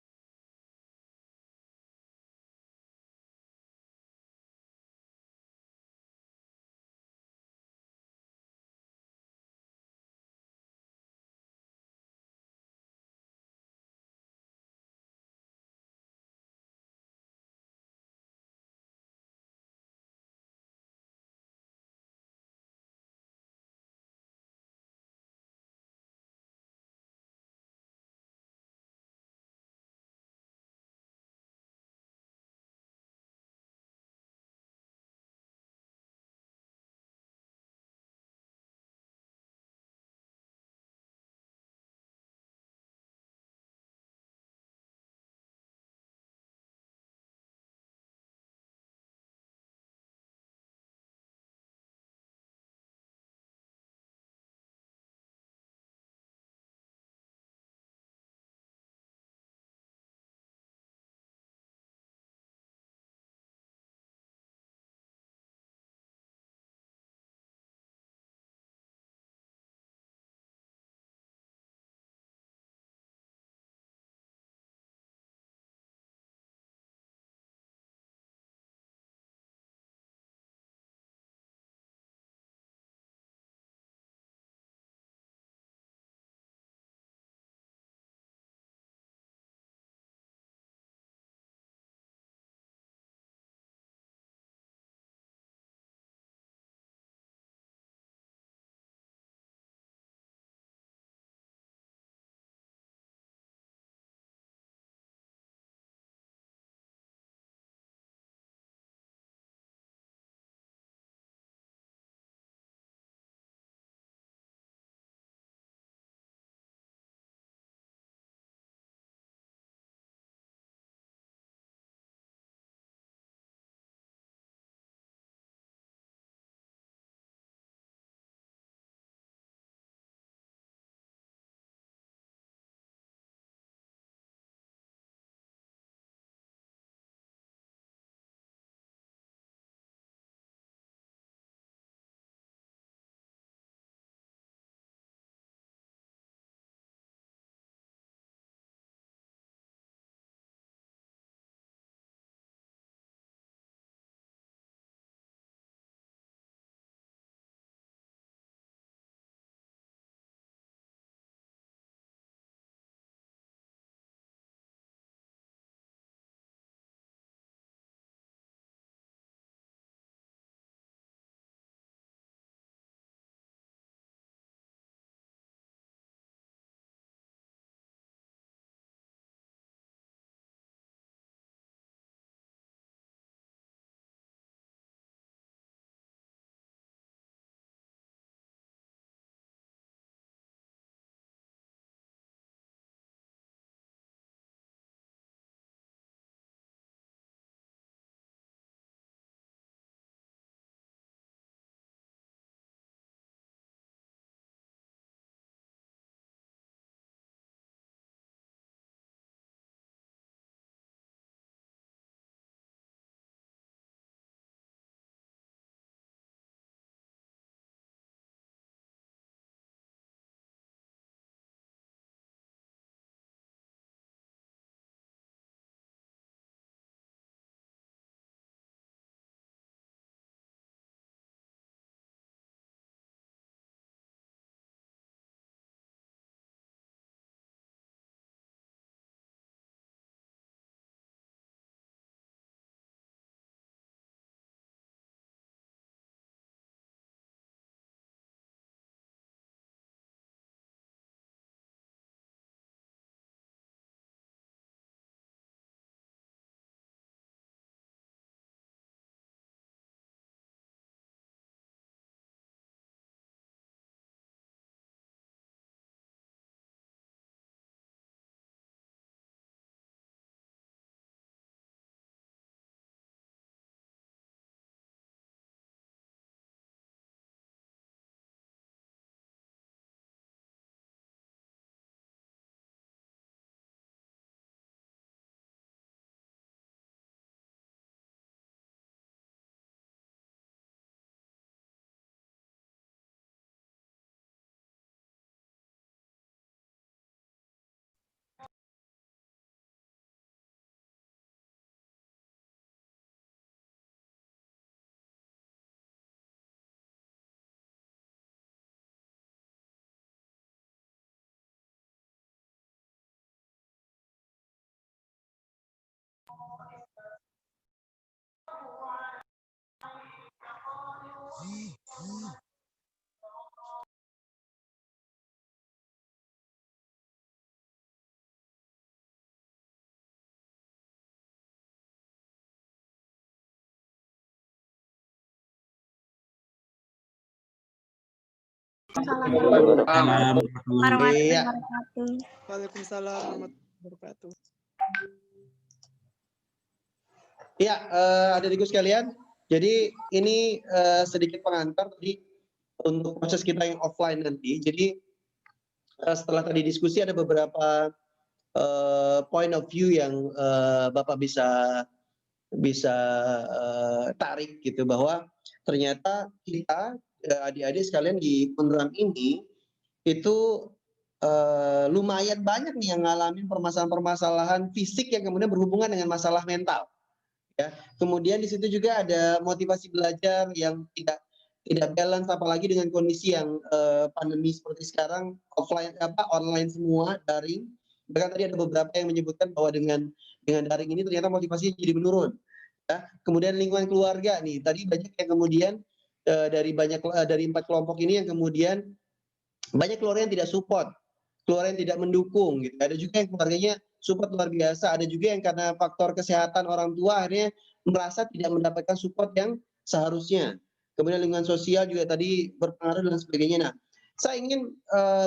Waalaikumsalam warahmatullahi wabarakatuh. Ya, adik-adikku sekalian. Jadi ini sedikit pengantar tadi untuk proses kita yang offline nanti. Jadi setelah tadi diskusi ada beberapa point of view yang Bapak bisa tarik gitu, bahwa ternyata kita adik-adik sekalian di program ini itu lumayan banyak nih yang ngalamin permasalahan-permasalahan fisik yang kemudian berhubungan dengan masalah mental. Ya, kemudian di situ juga ada motivasi belajar yang tidak balance, apalagi dengan kondisi yang pandemi seperti sekarang, online semua, daring. Bahkan tadi ada beberapa yang menyebutkan bahwa dengan daring ini ternyata motivasinya jadi menurun. Ya, kemudian lingkungan keluarga nih, tadi banyak yang kemudian dari 4 kelompok ini yang kemudian banyak keluarga yang tidak support, keluarga yang tidak mendukung gitu. Ada juga yang keluarganya support luar biasa, ada juga yang karena faktor kesehatan orang tua akhirnya merasa tidak mendapatkan support yang seharusnya. Kemudian lingkungan sosial juga tadi berpengaruh dan sebagainya. Nah, saya ingin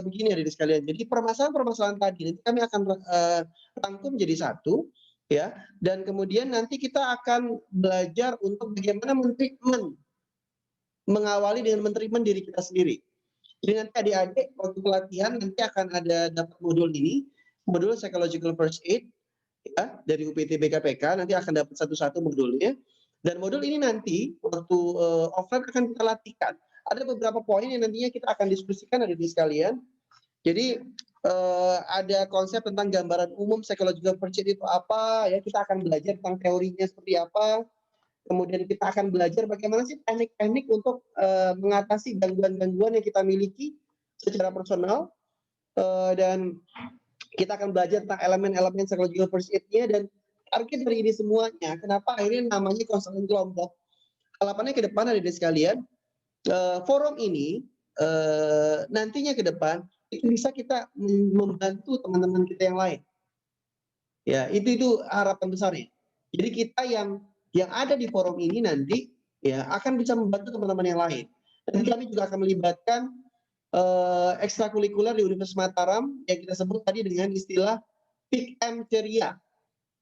begini adik sekalian. Jadi permasalahan-permasalahan tadi nanti kami akan rangkum jadi satu, ya. Dan kemudian nanti kita akan belajar untuk bagaimana mengawali dengan men-treatment diri kita sendiri. Jadi nanti adik-adik waktu pelatihan nanti akan ada dapat modul ini, modul Psychological First Aid, ya, dari UPT BKPK, nanti akan dapat satu-satu modulnya. Dan modul ini nanti waktu offline akan kita latihkan. Ada beberapa poin yang nantinya kita akan diskusikan adik-adik sekalian. Jadi ada konsep tentang gambaran umum Psychological First Aid itu apa, ya, kita akan belajar tentang teorinya seperti apa. Kemudian kita akan belajar bagaimana sih teknik-teknik untuk mengatasi gangguan-gangguan yang kita miliki secara personal, dan kita akan belajar tentang elemen-elemen psychological first aid-nya. Dan target dari ini semuanya, kenapa akhirnya namanya konseling kelompok, harapannya ke depan adik-adik sekalian, forum ini nantinya ke depan itu bisa kita membantu teman-teman kita yang lain. Ya, itu harapan besarnya. Jadi kita yang ada di forum ini nanti ya akan bisa membantu teman-teman yang lain. Dan kami juga akan melibatkan ekstrakurikuler di Universitas Mataram yang kita sebut tadi dengan istilah PIKM Ceria.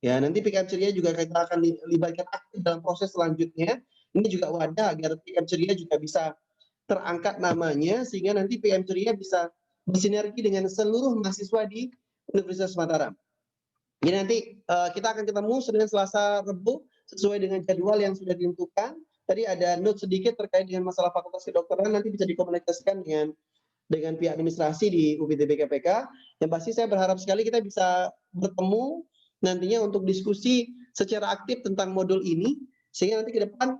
Ya, nanti PIKM Ceria juga kita akan libatkan aktif dalam proses selanjutnya. Ini juga wadah agar PIKM Ceria juga bisa terangkat namanya, sehingga nanti PIKM Ceria bisa bersinergi dengan seluruh mahasiswa di Universitas Mataram. Jadi nanti kita akan ketemu Senin, Selasa, Rabu sesuai dengan jadwal yang sudah ditentukan. Tadi ada note sedikit terkait dengan masalah fakultas kedokteran, nanti bisa dikomunikasikan dengan pihak administrasi di UPT BKPK. Yang pasti saya berharap sekali kita bisa bertemu nantinya untuk diskusi secara aktif tentang modul ini, sehingga nanti ke depan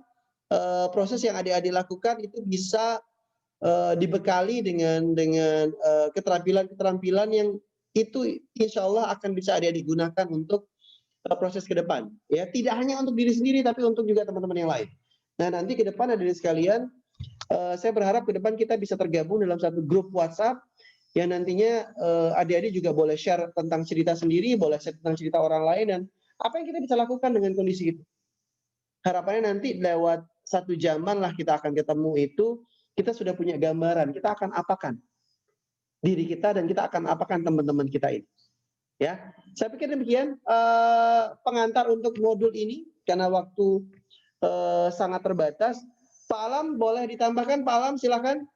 proses yang adik-adik lakukan itu bisa dibekali dengan keterampilan-keterampilan yang itu insya Allah akan bisa adik-adik gunakan untuk proses ke depan. Ya, tidak hanya untuk diri sendiri, tapi untuk juga teman-teman yang lain. Nah, nanti ke depan adik-adik sekalian, saya berharap ke depan kita bisa tergabung dalam satu grup WhatsApp yang nantinya adik-adik juga boleh share tentang cerita sendiri, boleh share tentang cerita orang lain, dan apa yang kita bisa lakukan dengan kondisi itu. Harapannya nanti lewat 1 jaman lah kita akan ketemu itu, kita sudah punya gambaran, kita akan apakan diri kita dan kita akan apakan teman-teman kita ini. Ya, saya pikir demikian pengantar untuk modul ini karena waktu sangat terbatas. Pak Alam boleh ditambahkan, Pak Alam silakan.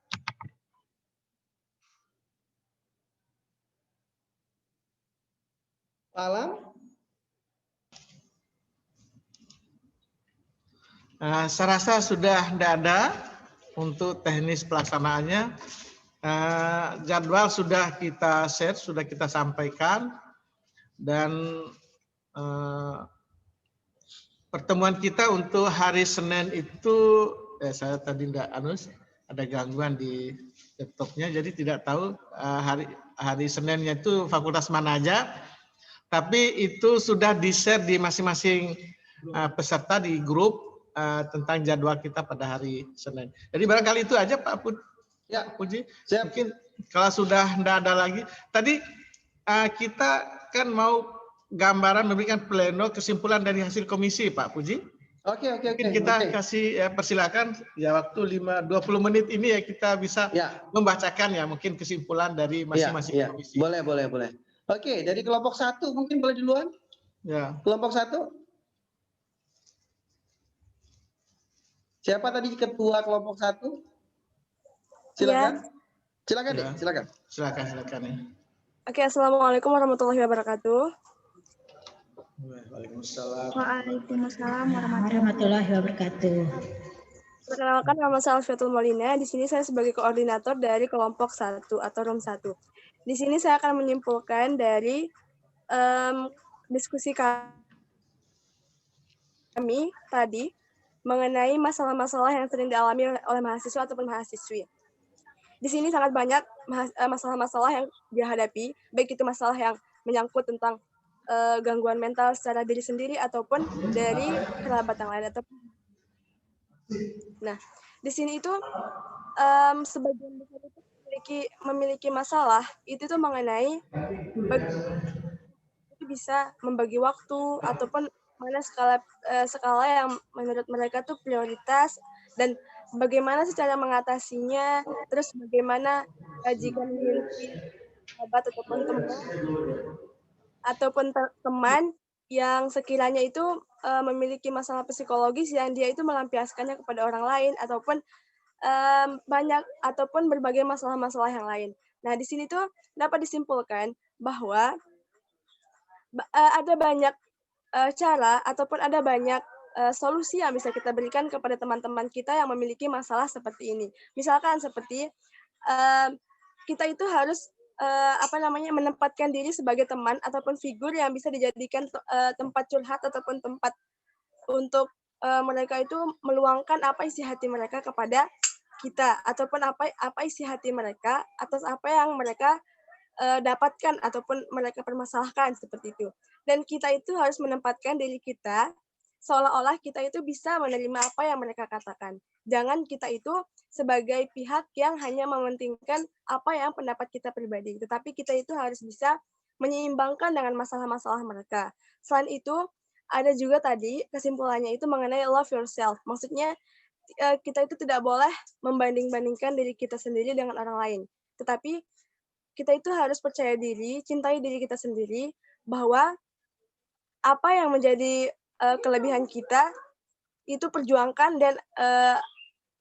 Pak Alam. Saya rasa sudah tidak ada untuk teknis pelaksanaannya. Jadwal sudah kita share, sudah kita sampaikan, dan pertemuan kita untuk hari Senin itu, saya tadi tidak ada gangguan di laptopnya, jadi tidak tahu hari Seninnya itu fakultas mana aja, tapi itu sudah di-share di masing-masing peserta di grup, tentang jadwal kita pada hari Senin. Jadi barangkali itu aja Pak Puji. Mungkin kalau sudah tidak ada lagi. Tadi kita kan mau gambaran memberikan pleno kesimpulan dari hasil komisi Pak Puji. Oke. Mungkin kita kasih persilakan ya waktu 20 menit ini ya kita bisa membacakan ya mungkin kesimpulan dari masing-masing komisi. Boleh. Oke, dari kelompok 1 mungkin boleh duluan? Ya. Kelompok 1. Siapa tadi ketua kelompok 1? Silakan. Silakan ya. Oke, assalamualaikum warahmatullahi wabarakatuh. Waalaikumsalam. Waalaikumsalam warahmatullahi wabarakatuh. Perkenalkan, nama saya Alfiatul Maulina. Di sini saya sebagai koordinator dari kelompok 1 atau room 1. Di sini saya akan menyimpulkan dari diskusi kami tadi mengenai masalah-masalah yang sering dialami oleh mahasiswa ataupun mahasiswi. Di sini sangat banyak masalah-masalah yang dihadapi, baik itu masalah yang menyangkut tentang gangguan mental secara diri sendiri ataupun dari kerabat yang lain. Nah, di sini itu sebagian besar itu memiliki masalah itu tuh mengenai bisa membagi waktu ataupun mana skala yang menurut mereka tuh prioritas dan bagaimana secara mengatasinya, terus bagaimana jika memiliki sahabat ataupun teman yang sekiranya itu memiliki masalah psikologis yang dia itu melampiaskannya kepada orang lain ataupun banyak ataupun berbagai masalah-masalah yang lain. Nah, di sini tuh dapat disimpulkan bahwa ada banyak cara ataupun ada banyak solusi yang bisa kita berikan kepada teman-teman kita yang memiliki masalah seperti ini. Misalkan seperti kita itu harus menempatkan diri sebagai teman ataupun figur yang bisa dijadikan tempat curhat ataupun tempat untuk mereka itu meluangkan apa isi hati mereka kepada kita ataupun apa isi hati mereka atas apa yang mereka dapatkan ataupun mereka permasalahkan seperti itu. Dan kita itu harus menempatkan diri kita seolah-olah kita itu bisa menerima apa yang mereka katakan. Jangan kita itu sebagai pihak yang hanya mementingkan apa yang pendapat kita pribadi, tetapi kita itu harus bisa menyeimbangkan dengan masalah-masalah mereka. Selain itu, ada juga tadi kesimpulannya itu mengenai love yourself. Maksudnya kita itu tidak boleh membanding-bandingkan diri kita sendiri dengan orang lain. Tetapi kita itu harus percaya diri, cintai diri kita sendiri, bahwa apa yang menjadi kelebihan kita itu perjuangkan dan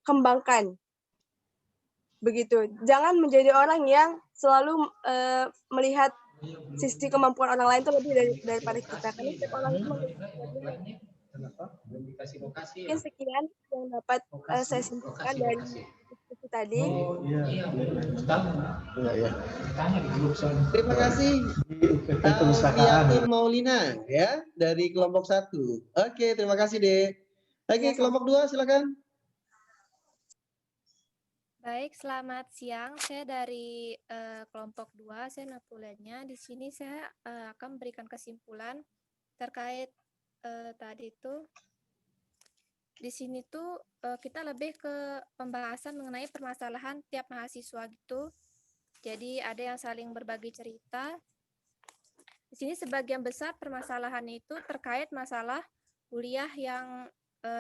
kembangkan. Begitu. Jangan menjadi orang yang selalu melihat sisi kemampuan orang lain itu lebih daripada kita. Karena setiap orang itu mungkin sekian yang dapat saya simpulkan dari diskusi tadi. Terima kasih Alfiatul Maulina ya dari kelompok 1. Oke, terima kasih Dek. Oke, kelompok 2 silakan. Baik, selamat siang. Saya dari kelompok 2, saya Napulennya. Di sini saya akan memberikan kesimpulan terkait tadi itu. Di sini tuh kita lebih ke pembahasan mengenai permasalahan tiap mahasiswa gitu. Jadi ada yang saling berbagi cerita. Di sini sebagian besar permasalahan itu terkait masalah kuliah yang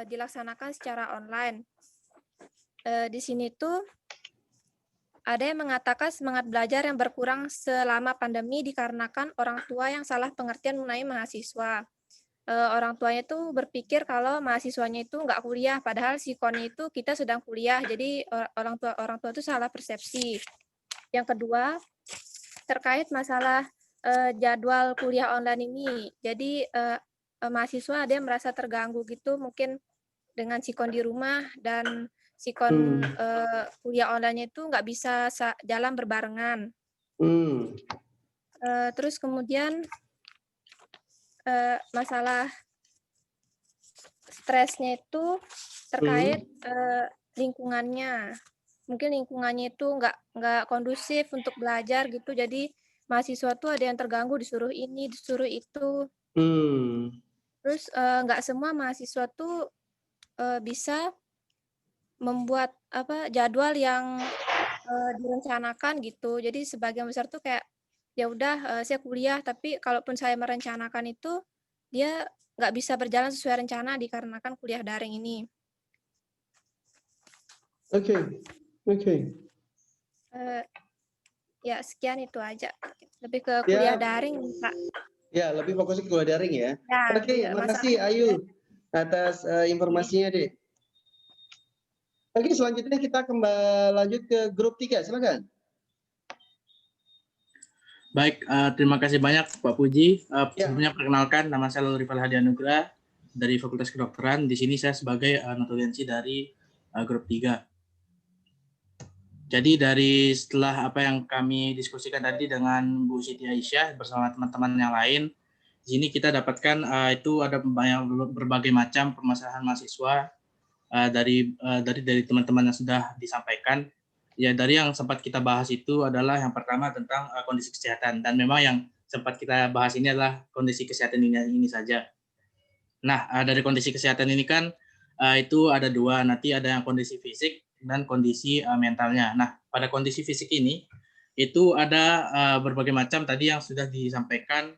dilaksanakan secara online. Di sini tuh ada yang mengatakan semangat belajar yang berkurang selama pandemi dikarenakan orang tua yang salah pengertian mengenai mahasiswa. Orang tuanya itu berpikir kalau mahasiswanya itu nggak kuliah, padahal si Koni itu kita sedang kuliah, jadi orang tua itu salah persepsi. Yang kedua, terkait masalah jadwal kuliah online ini, jadi mahasiswa ada yang merasa terganggu gitu, mungkin dengan sikon di rumah dan sikon kuliah online itu nggak bisa jalan berbarengan. Terus kemudian masalah stresnya itu terkait lingkungannya. Mungkin lingkungannya itu nggak kondusif untuk belajar gitu. Jadi mahasiswa tuh ada yang terganggu disuruh ini, disuruh itu. Terus nggak semua mahasiswa tuh bisa membuat jadwal yang direncanakan gitu. Jadi sebagian besar tuh kayak ya udah saya kuliah, tapi kalaupun saya merencanakan itu dia nggak bisa berjalan sesuai rencana dikarenakan kuliah daring ini. Oke. Ya sekian itu aja. Lebih ke kuliah daring, Pak. Ya, lebih fokus ke kuliah daring ya. Ya, Oke, makasih Ayu atas informasinya, Dek. Oke, selanjutnya kita kembali lanjut ke grup 3, silakan. Baik, terima kasih banyak Pak Puji. Sebelumnya perkenalkan, nama saya Rival Hadi Anugrah dari Fakultas Kedokteran. Di sini saya sebagai notulensi dari grup 3. Jadi dari setelah apa yang kami diskusikan tadi dengan Bu Siti Aisyah bersama teman-teman yang lain, di sini kita dapatkan itu ada berbagai macam permasalahan mahasiswa dari teman-teman yang sudah disampaikan. Ya, dari yang sempat kita bahas itu adalah yang pertama tentang kondisi kesehatan, dan memang yang sempat kita bahas ini adalah kondisi kesehatan ini saja. Nah, dari kondisi kesehatan ini kan itu ada dua, nanti ada yang kondisi fisik dan kondisi mentalnya. Nah, pada kondisi fisik ini itu ada berbagai macam tadi yang sudah disampaikan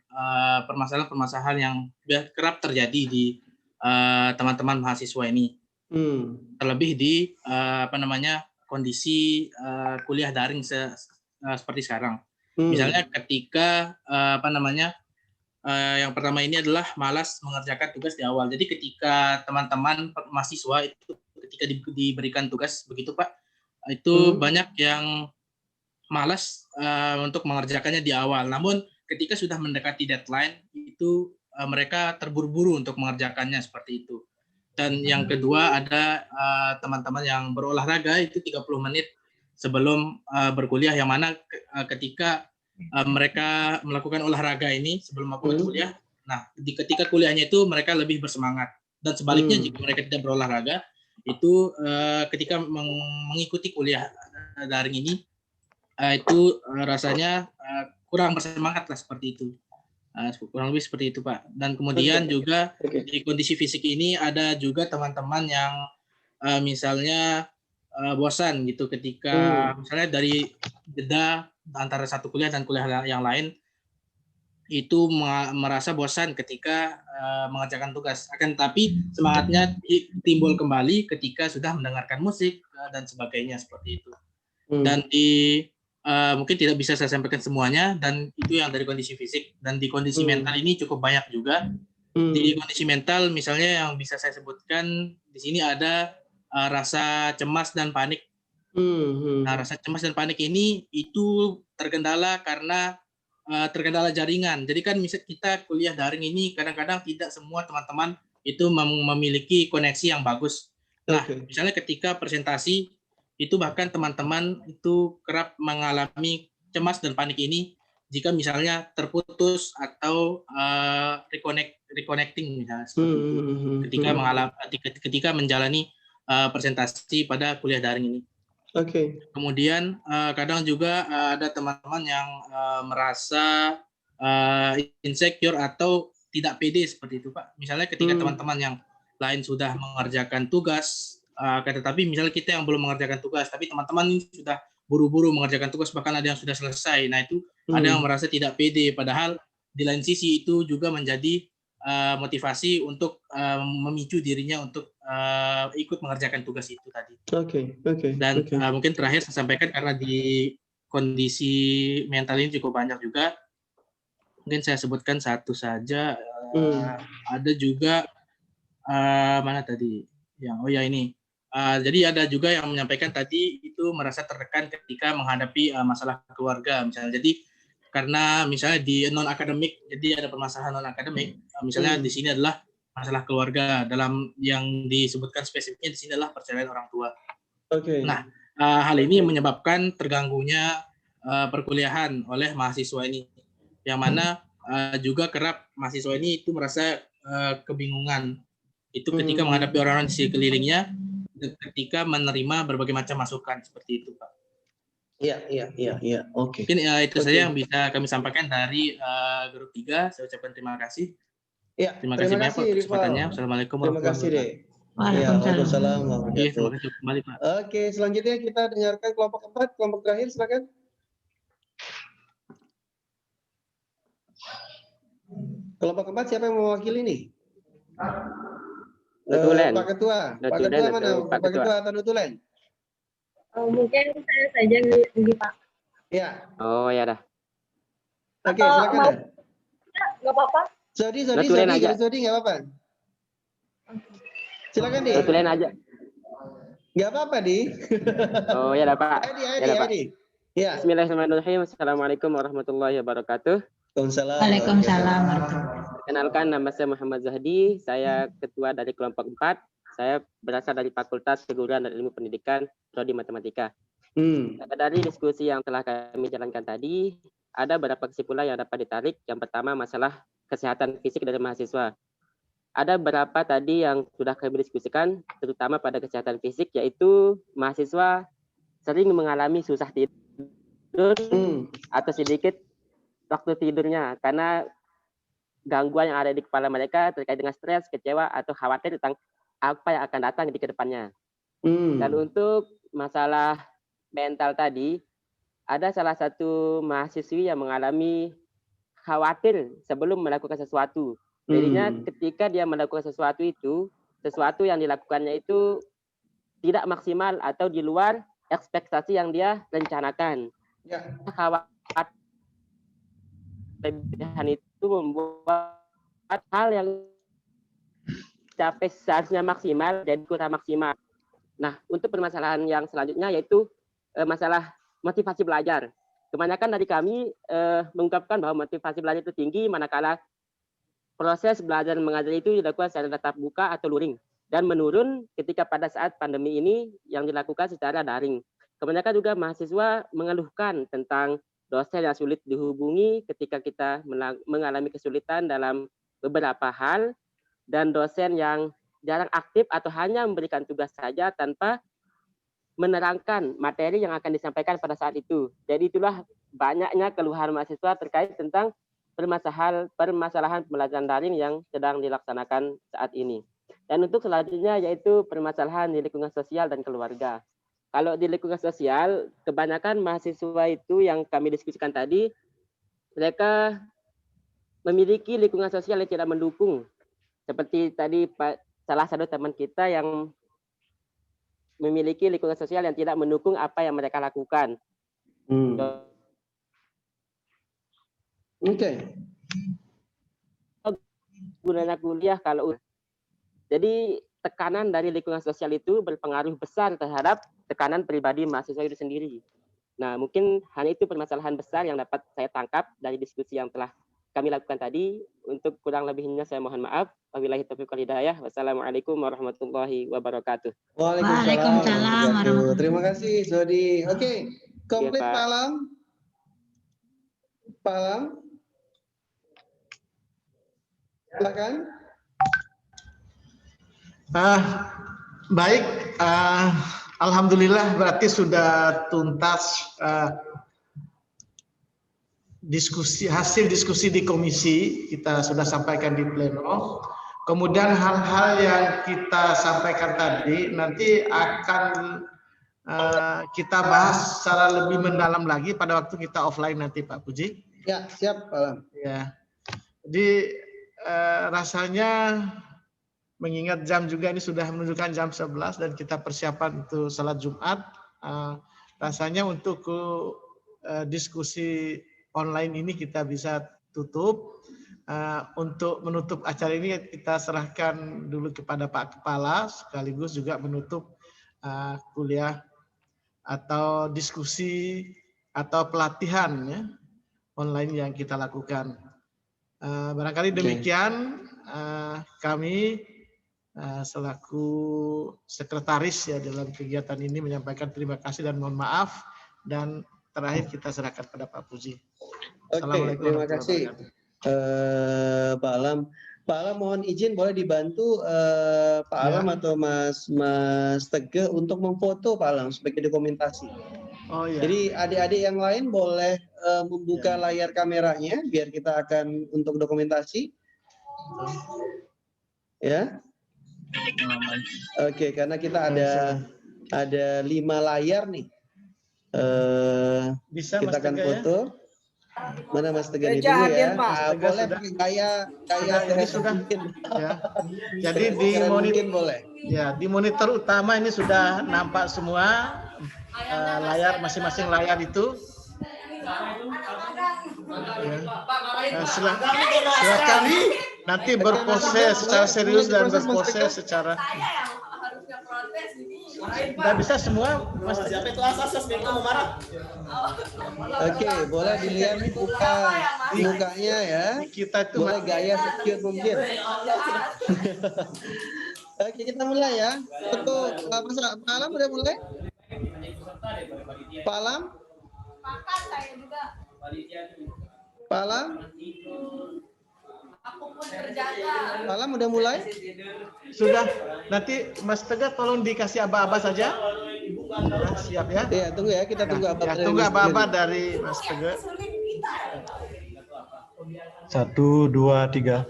permasalahan-permasalahan yang kerap terjadi di teman-teman mahasiswa ini. Terlebih di kondisi kuliah daring seperti sekarang. Misalnya ketika yang pertama ini adalah malas mengerjakan tugas di awal. Jadi ketika teman-teman mahasiswa itu ketika diberikan tugas begitu Pak, itu banyak yang malas untuk mengerjakannya di awal. Namun ketika sudah mendekati deadline itu mereka terburu-buru untuk mengerjakannya seperti itu. Dan yang kedua ada teman-teman yang berolahraga itu 30 menit sebelum berkuliah, yang mana ketika mereka melakukan olahraga ini sebelum masuk kuliah, nah ketika kuliahnya itu mereka lebih bersemangat. Dan sebaliknya jika mereka tidak berolahraga, itu ketika mengikuti kuliah daring ini itu rasanya kurang bersemangat lah, seperti itu. Kurang lebih seperti itu Pak. Dan kemudian juga di kondisi fisik ini ada juga teman-teman yang misalnya bosan gitu ketika misalnya dari jeda antara satu kuliah dan kuliah yang lain, itu merasa bosan ketika mengerjakan tugas. Akan tapi semangatnya timbul kembali ketika sudah mendengarkan musik dan sebagainya, seperti itu. Dan mungkin tidak bisa saya sampaikan semuanya, dan itu yang dari kondisi fisik. Dan di kondisi mental ini cukup banyak juga. Di kondisi mental misalnya yang bisa saya sebutkan di sini ada rasa cemas dan panik. Nah, rasa cemas dan panik ini itu terkendala karena terkendala jaringan. Jadi kan misalnya kita kuliah daring ini kadang-kadang tidak semua teman-teman itu memiliki koneksi yang bagus. Nah, misalnya ketika presentasi itu bahkan teman-teman itu kerap mengalami cemas dan panik ini jika misalnya terputus atau reconnecting misalnya seperti itu. Ketika menjalani presentasi pada kuliah daring ini. Kemudian kadang juga ada teman-teman yang merasa insecure atau tidak pede seperti itu Pak. Misalnya ketika teman-teman yang lain sudah mengerjakan tugas, tetapi misalnya kita yang belum mengerjakan tugas, tapi teman-teman ini sudah buru-buru mengerjakan tugas, bahkan ada yang sudah selesai. Nah itu ada yang merasa tidak pede, padahal di lain sisi itu juga menjadi motivasi untuk memicu dirinya untuk ikut mengerjakan tugas itu tadi. Dan mungkin terakhir saya sampaikan, karena di kondisi mental ini cukup banyak juga, mungkin saya sebutkan satu saja. Ada juga mana tadi yang ini. Jadi ada juga yang menyampaikan tadi itu merasa tertekan ketika menghadapi masalah keluarga misalnya. Jadi karena misalnya di non akademik, jadi ada permasalahan non akademik. Misalnya di sini adalah masalah keluarga, dalam yang disebutkan spesifiknya di sini adalah perceraian orang tua. Nah, hal ini menyebabkan terganggunya perkuliahan oleh mahasiswa ini, yang mana juga kerap mahasiswa ini itu merasa kebingungan itu ketika menghadapi orang-orang di sekelilingnya, ketika menerima berbagai macam masukan seperti itu Pak. Iya. Oke. Mungkin itu saja yang bisa kami sampaikan dari grup 3. Saya ucapkan terima kasih. Terima kasih banyak Pak kesempatannya. Assalamualaikum warahmatullahi wabarakatuh. Waalaikumsalam Oke, terima warahmatullahi kasih kembali Pak. Oke, selanjutnya kita dengarkan kelompok keempat, kelompok terakhir, silakan. Kelompok keempat siapa yang mewakili nih? Nutulen. Pak Ketua. Pak Ketua mana? Pak Ketua atau Nutulen? Mungkin saya saja nih Pak. Ya. Oh ya dah. Oke, silakan dah. Nggak apa-apa. Sodi Nutulen aja. nggak apa-apa. Silakan Di. Nutulen aja. Nggak apa-apa Di. Oh ya dah Pak. Adi. Ya. Bismillahirrahmanirrahim. Assalamualaikum warahmatullahi wabarakatuh. Waalaikumsalam warahmatullahi. Kenalkan, nama saya Muhammad Zahdi. Saya ketua dari kelompok 4. Saya berasal dari Fakultas Keguruan dan Ilmu Pendidikan, Prodi Matematika. Dari diskusi yang telah kami jalankan tadi, ada beberapa kesimpulan yang dapat ditarik. Yang pertama, masalah kesehatan fisik dari mahasiswa. Ada beberapa tadi yang sudah kami diskusikan, terutama pada kesehatan fisik, yaitu mahasiswa sering mengalami susah tidur atau sedikit waktu tidurnya karena gangguan yang ada di kepala mereka terkait dengan stres, kecewa, atau khawatir tentang apa yang akan datang di kedepannya. Dan untuk masalah mental tadi, ada salah satu mahasiswi yang mengalami khawatir sebelum melakukan sesuatu. Jadinya ketika dia melakukan sesuatu itu, sesuatu yang dilakukannya itu tidak maksimal atau di luar ekspektasi yang dia rencanakan. Khawatir itu membuat hal yang capai seharusnya maksimal jadi kurang maksimal. Nah, untuk permasalahan yang selanjutnya yaitu masalah motivasi belajar. Kebanyakan dari kami mengungkapkan bahwa motivasi belajar itu tinggi manakala proses belajar mengajar itu dilakukan secara tatap muka atau luring dan menurun ketika pada saat pandemi ini yang dilakukan secara daring. Kebanyakan juga mahasiswa mengeluhkan tentang dosen yang sulit dihubungi ketika kita mengalami kesulitan dalam beberapa hal, dan dosen yang jarang aktif atau hanya memberikan tugas saja tanpa menerangkan materi yang akan disampaikan pada saat itu. Jadi itulah banyaknya keluhan mahasiswa terkait tentang permasalahan pembelajaran daring yang sedang dilaksanakan saat ini. Dan untuk selanjutnya yaitu permasalahan di lingkungan sosial dan keluarga. Kalau di lingkungan sosial, kebanyakan mahasiswa itu yang kami diskusikan tadi, mereka memiliki lingkungan sosial yang tidak mendukung. Seperti tadi salah satu teman kita yang memiliki lingkungan sosial yang tidak mendukung apa yang mereka lakukan. Gunanya kuliah kalau jadi tekanan dari lingkungan sosial itu berpengaruh besar terhadap tekanan pribadi mahasiswa itu sendiri. Nah, mungkin hanya itu permasalahan besar yang dapat saya tangkap dari diskusi yang telah kami lakukan tadi. Untuk kurang lebihnya saya mohon maaf. Wabillahi taufiq wal hidayah. Wassalamualaikum warahmatullahi wabarakatuh. Waalaikumsalam warahmatullahi. Terima kasih, Zodi. Oke, komplit Pak Alam. Pak Alam. Silakan. Baik, alhamdulillah berarti sudah tuntas hasil diskusi di komisi kita sudah sampaikan di pleno. Kemudian hal-hal yang kita sampaikan tadi nanti akan kita bahas secara lebih mendalam lagi pada waktu kita offline nanti Pak Puji. Ya, siap Pak Alam. Ya, jadi rasanya mengingat jam juga ini sudah menunjukkan jam 11 dan kita persiapan untuk salat Jumat, rasanya untuk diskusi online ini kita bisa tutup. Untuk menutup acara ini kita serahkan dulu kepada Pak Kepala, sekaligus juga menutup kuliah atau diskusi atau pelatihan ya, online yang kita lakukan. Barangkali demikian kami selaku sekretaris ya dalam kegiatan ini menyampaikan terima kasih dan mohon maaf, dan terakhir kita serahkan pada Pak Puji. Assalamualaikum. Terima kasih Pak Alam. Pak Alam mohon izin boleh dibantu Pak Alam atau Mas Teguh untuk memfoto Pak Alam sebagai dokumentasi. Oh iya. Jadi adik-adik yang lain boleh membuka layar kameranya biar kita akan untuk dokumentasi. Ya. Oke, karena kita ada 5 layar nih. Bisa kita Mas akan Teguh ya? foto. Mana Mas Teguh ini Teja dulu hadir, ya? Pak. Nah, Teguh boleh sudah. pakai gaya Ini sudah. Ya. Jadi di monitor boleh. Ya, di monitor utama ini sudah nampak semua layar masing-masing layar itu. Ya. Silakan nanti berpose secara serius dan berpose secara. Tidak bisa semua, Mas. Oke, boleh dilihat mukanya ya. Kita itu boleh gaya secure mungkin. Oke, kita mulai ya. Untuk Pak Alam udah mulai? Pak Alam? Pak Alam? Pak Alam udah mulai? Sudah. Nanti Mas Teguh tolong dikasih aba-aba saja. Nah, siap ya? Iya, tunggu ya. Kita tunggu aba-aba. Ya, tunggu aba-aba dari Mas Teguh. 1, 2, 3.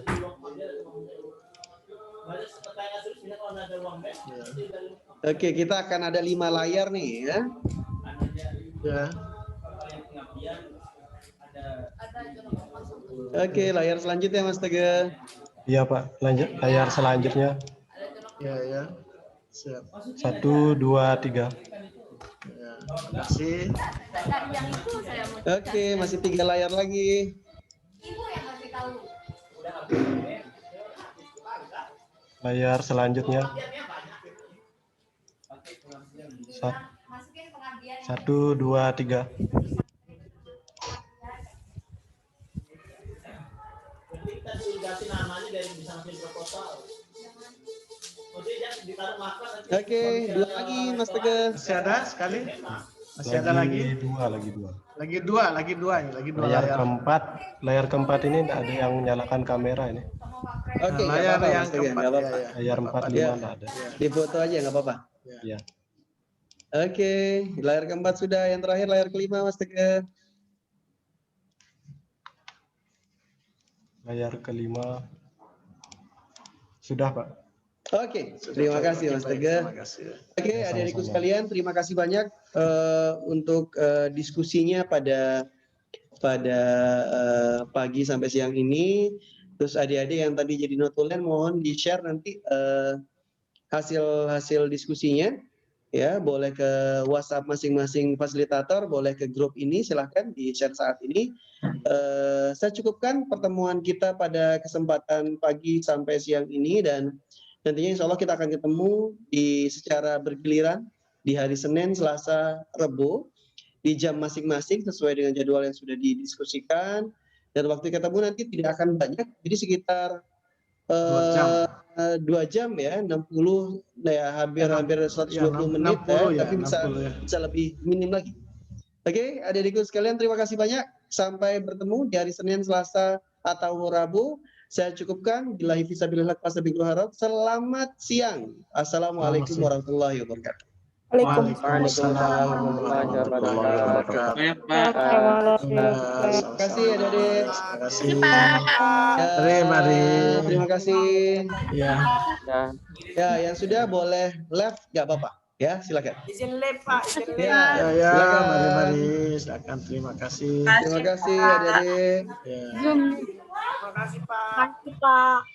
Oke, kita akan ada 5 layar nih ya. Ya. Oke, layar selanjutnya Mas Teguh. Iya Pak, lanjut layar selanjutnya. Ya, ya. Siap. 1, 2, 3. Ya, terima kasih. Oke, masih 3 layar lagi. Layar selanjutnya. 1, 2, 3. Oke, 2 lagi Mas Teguh. Masih ada sekali? Masih ada lagi? Lagi dua ini, lagi dua layar layar. layar keempat ini ada yang menyalakan kamera ini. Oke, Nah, nggak layar apa-apa yang Mas Teguh, keempat, nggak apa-apa. ya, ya. Layar 4, 5 Ya, nggak ada. di foto aja nggak apa-apa. Iya. Oke, layar keempat sudah. Yang terakhir layar kelima Mas Teguh. Layar kelima sudah Pak. Oke, terima kasih Mas Teguh. Terima kasih. Oke, Ya, adik-adikku sama-sama. sekalian, terima kasih banyak untuk diskusinya pada pagi sampai siang ini. Terus adik-adik yang tadi jadi notulen mohon di-share nanti hasil diskusinya. Ya, boleh ke WhatsApp masing-masing fasilitator, boleh ke grup ini, silahkan di-share saat ini. Saya cukupkan pertemuan kita pada kesempatan pagi sampai siang ini, dan nantinya insya Allah kita akan ketemu secara bergiliran di hari Senin, Selasa, Rabu di jam masing-masing sesuai dengan jadwal yang sudah didiskusikan, dan waktu ketemu nanti tidak akan banyak, jadi sekitar 2 jam ya, 60 ya, hampir 120 menit 60 ya, tapi 60 ya. bisa lebih minim lagi. Oke, adik-adikku sekalian, terima kasih banyak. Sampai bertemu di hari Senin, Selasa, atau Rabu. Saya cukupkan. Billahi fisabilillah wassalabiqul harab. Selamat siang. Assalamualaikum warahmatullahi wabarakatuh. Waalaikumsalam warahmatullahi wabarakatuh. Terima kasih adik-adik. Terima kasih. Terima kasih. Ya. Ya, yang sudah boleh left, nggak apa-apa. Ya, silakan. Izin live Pak, izin live. Ya, silakan. mari. Silakan, terima kasih. Terima kasih adik-adik. Ya. Terima kasih Pak.